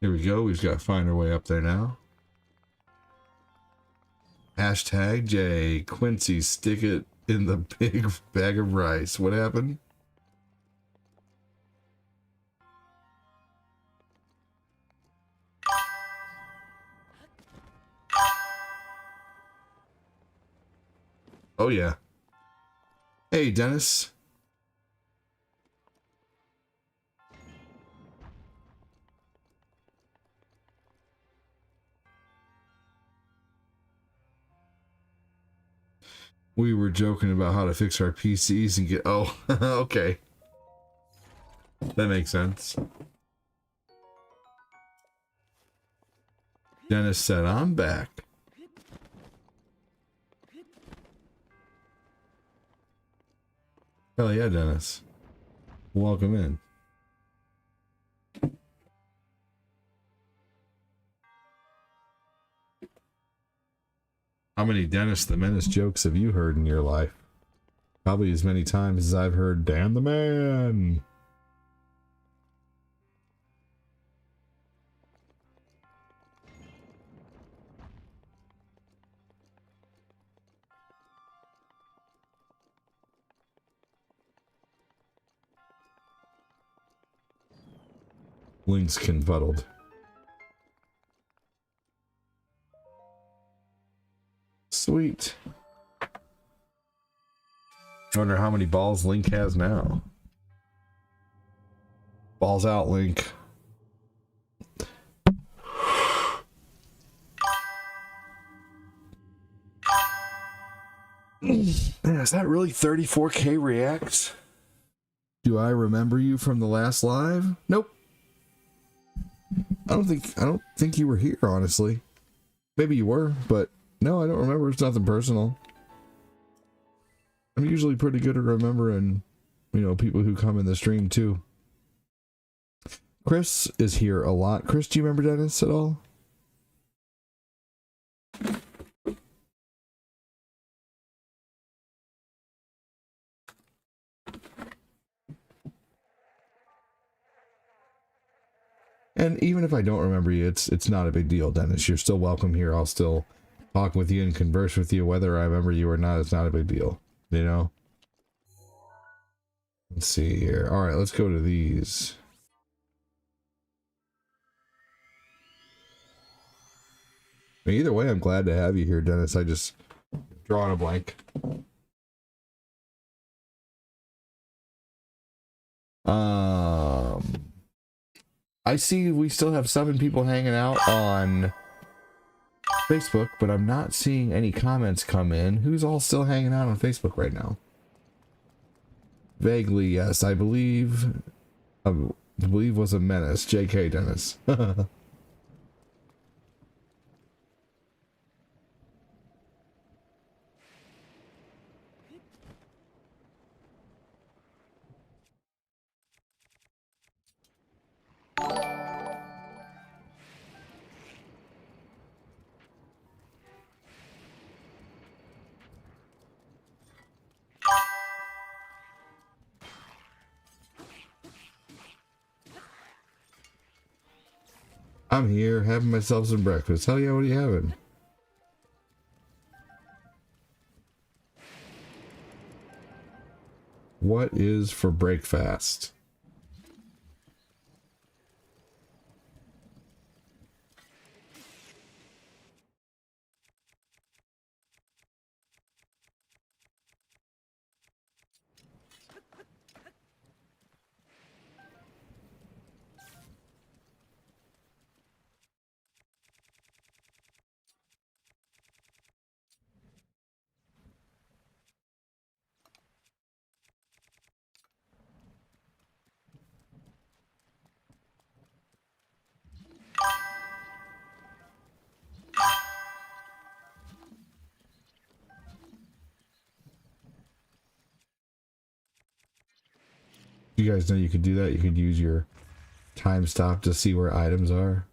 Here we go. We've got to find our way up there now. Hashtag J. Quincy, stick it in the big bag of rice. What happened? Oh, yeah. Hey, Dennis. We were joking about how to fix our PCs and get... Oh, okay. That makes sense. Dennis said, I'm back. Hell yeah, Dennis. Welcome in. How many Dennis the Menace jokes have you heard in your life? Probably as many times as I've heard Dan the Man. Link's confuddled. Sweet. I wonder how many balls Link has now. Balls out, Link. Man, is that really 34K reacts? Do I remember you from the last live? Nope. I don't think you were here, honestly. Maybe you were, but no, I don't remember. It's nothing personal. I'm usually pretty good at remembering, you know, people who come in the stream too. Chris is here a lot. Chris, do you remember Dennis at all? And even if I don't remember you, it's not a big deal, Dennis. You're still welcome here. I'll still talk with you and converse with you, whether I remember you or not. It's not a big deal, you know? Let's see here. All right, let's go to these. I mean, either way, I'm glad to have you here, Dennis. I just drawing a blank. I see we still have 7 people hanging out on Facebook, but I'm not seeing any comments come in. Who's all still hanging out on Facebook right now? Vaguely, yes. I believe was a menace. JK, Dennis. I'm here having myself some breakfast. Hell yeah, what are you having? What is for breakfast? You guys know you could do that. You could use your time stop to see where items are.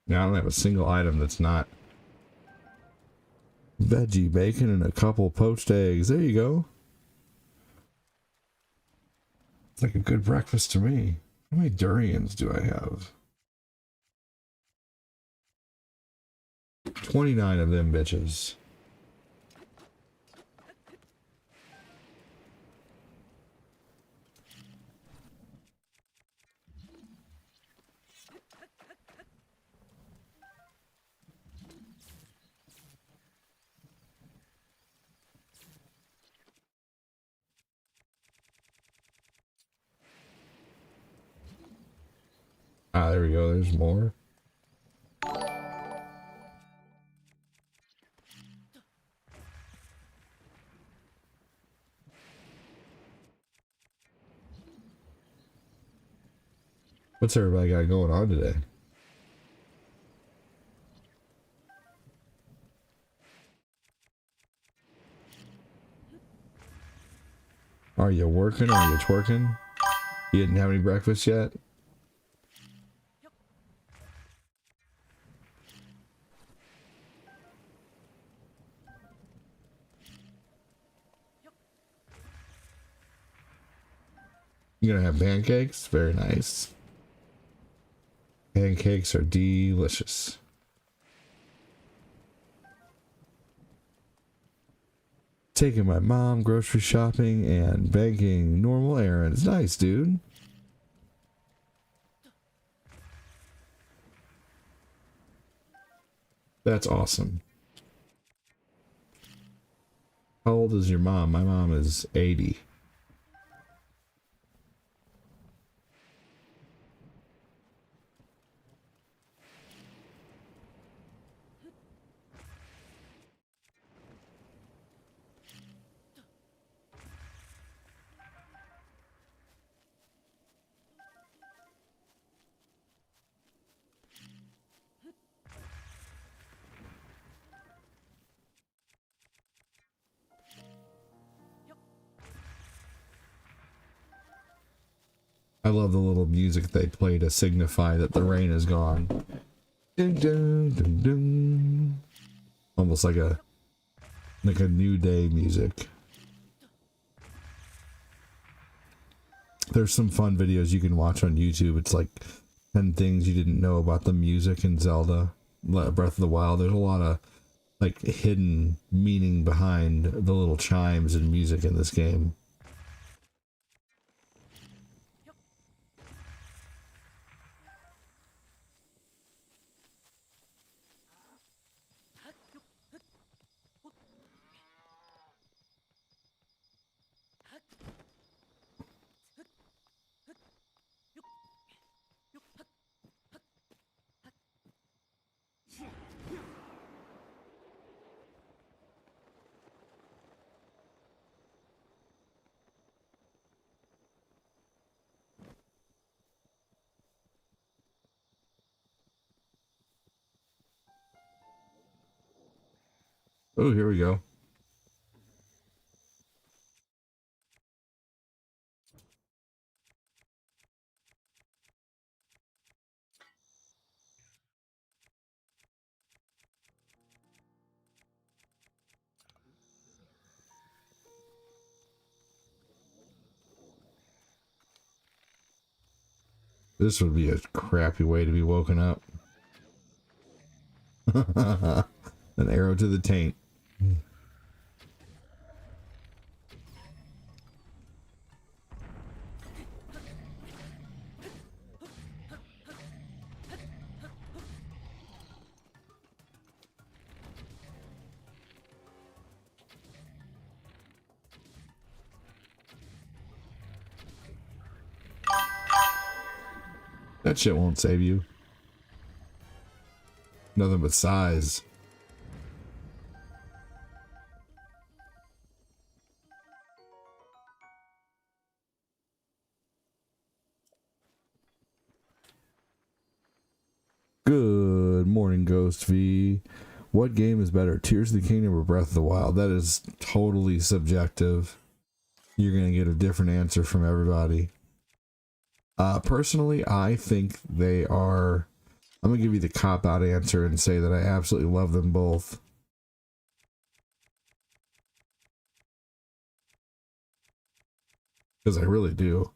Now I don't have a single item that's not veggie bacon and a couple poached eggs. There you go. It's like a good breakfast to me. How many durians do I have? 29 of them bitches. Ah, there we go. There's more. What's everybody got going on today? Are you working? Are you twerking? You didn't have any breakfast yet? You gonna have pancakes? Very nice. Pancakes are delicious. Taking my mom grocery shopping and banking normal errands. Nice, dude. That's awesome. How old is your mom? My mom is 80. I love the little music they play to signify that the rain is gone. Dun, dun, dun, dun. Almost like a new day music. There's some fun videos you can watch on YouTube. It's like 10 things you didn't know about the music in Zelda Breath of the Wild. There's a lot of like hidden meaning behind the little chimes and music in this game. Oh, here we go. This would be a crappy way to be woken up. An arrow to the taint. That shit won't save you. Nothing but size. morning, Ghost V. What game is better, Tears of the Kingdom or Breath of the Wild? That is totally subjective. You're going to get a different answer from everybody. Personally, I think they are... I'm going to give you the cop-out answer and say that I absolutely love them both. Because I really do.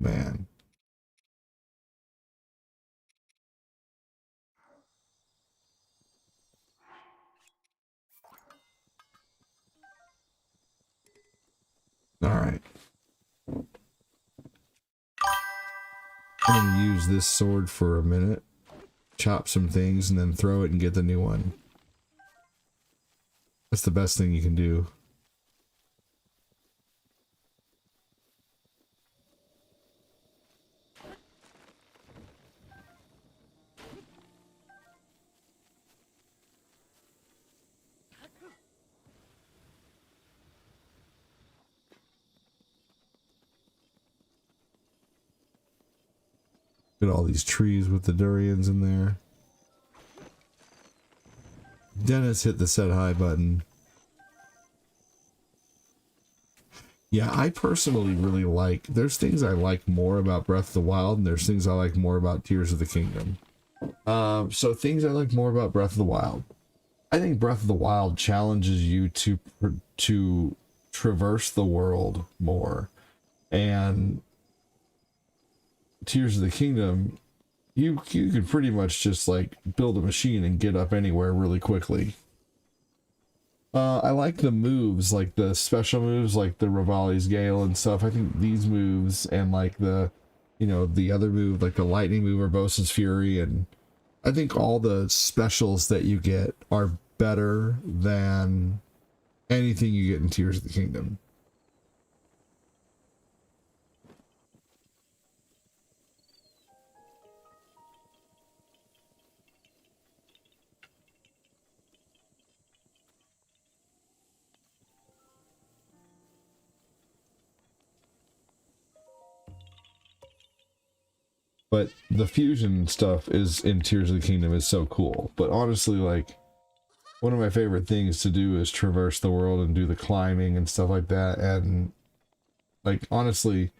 Man. All right. I'm going to use this sword for a minute, chop some things, and then throw it and get the new one. That's the best thing you can do. Look at all these trees with the durians in there. Dennis hit the set high button. Yeah, I personally really like... There's things I like more about Breath of the Wild, and there's things I like more about Tears of the Kingdom. So things I like more about Breath of the Wild. I think Breath of the Wild challenges you to traverse the world more. And Tears of the Kingdom, you could pretty much just like build a machine and get up anywhere really quickly. I like the moves, like the special moves, like the Revali's Gale and stuff. I think these moves and like the, you know, the other move, like the lightning move, Urbosa's Fury, and I think all the specials that you get are better than anything you get in Tears of the Kingdom. But the fusion stuff is in Tears of the Kingdom is so cool. But honestly, like, one of my favorite things to do is traverse the world and do the climbing and stuff like that. And like, honestly,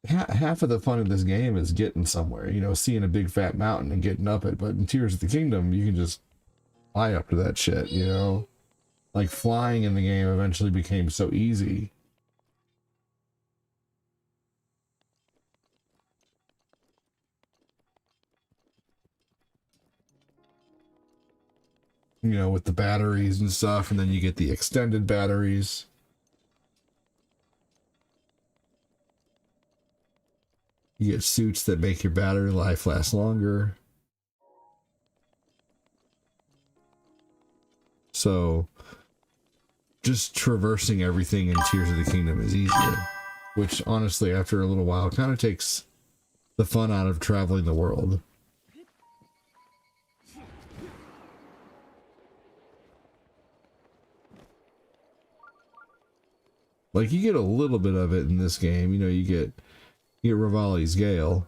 half of the fun of this game is getting somewhere, you know, seeing a big fat mountain and getting up it. But in Tears of the Kingdom, you can just fly up to that shit, you know? Like, flying in the game eventually became so easy. You know, with the batteries and stuff, and then you get the extended batteries. You get suits that make your battery life last longer. So, just traversing everything in Tears of the Kingdom is easier. Which, honestly, after a little while, kind of takes the fun out of traveling the world. Like, you get a little bit of it in this game. You know, you get Revali's Gale.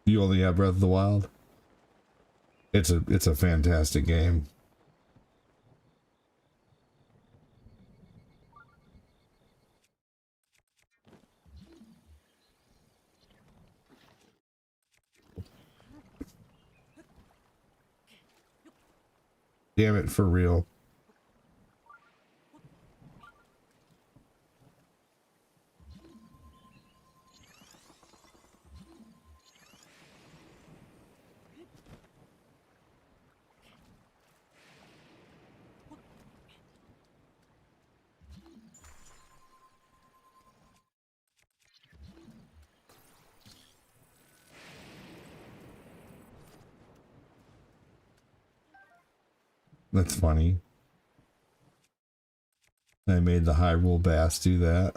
You only have Breath of the Wild? It's a fantastic game. Damn it, for real. That's funny. I made the Hyrule Bass do that.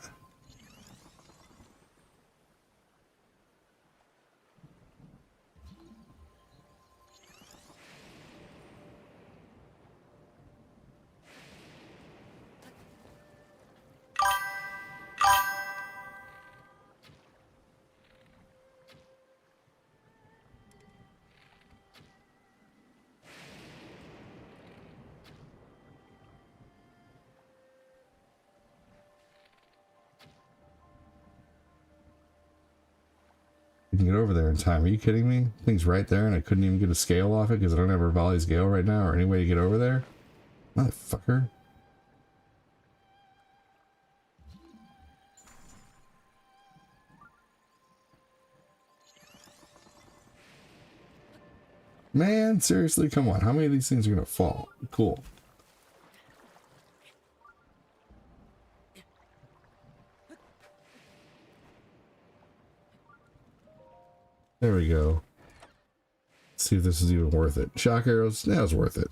Get over there in time. Are you kidding me? Thing's right there and I couldn't even get a scale off it because I don't have Rivali's Gale right now or any way to get over there? Motherfucker. Man, seriously, come on. How many of these things are gonna fall? Cool. There we go. Let's see if this is even worth it. Shock arrows, that was worth it.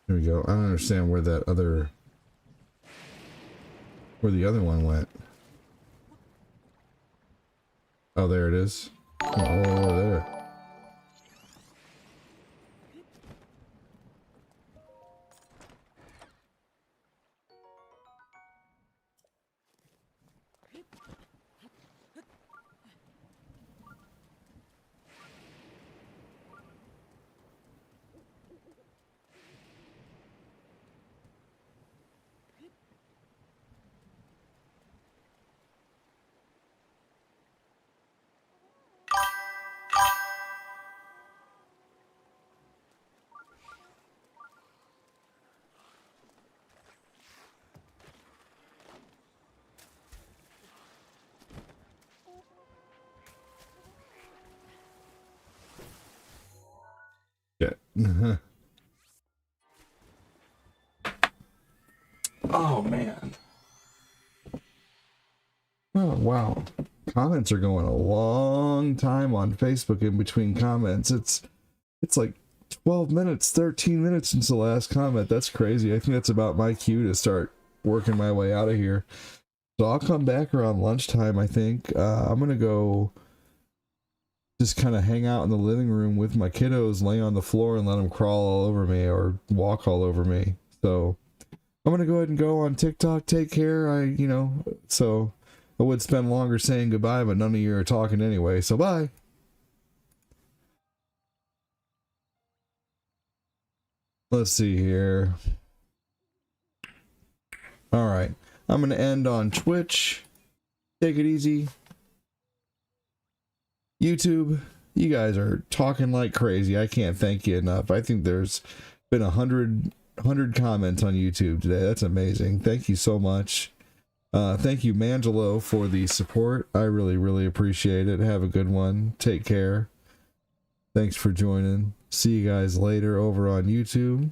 There we go. I don't understand where the other one went. Oh, there it is. Oh, over there. Yeah. Oh man. Oh wow. Comments are going a long time on Facebook in between comments. It's like 12 minutes, 13 minutes since the last comment. That's crazy. I think that's about my cue to start working my way out of here. So I'll come back around lunchtime, I think. I'm gonna go just kind of hang out in the living room with my kiddos, lay on the floor and let them crawl all over me or walk all over me. So I'm going to go ahead and go on TikTok. Take care. So I would spend longer saying goodbye, but none of you are talking anyway. So bye. Let's see here. All right. I'm going to end on Twitch. Take it easy. YouTube, you guys are talking like crazy. I can't thank you enough. I think there's been 100 comments on YouTube today. That's amazing. Thank you so much. Thank you, Mangelo, for the support. I really, really appreciate it. Have a good one. Take care. Thanks for joining. See you guys later over on YouTube.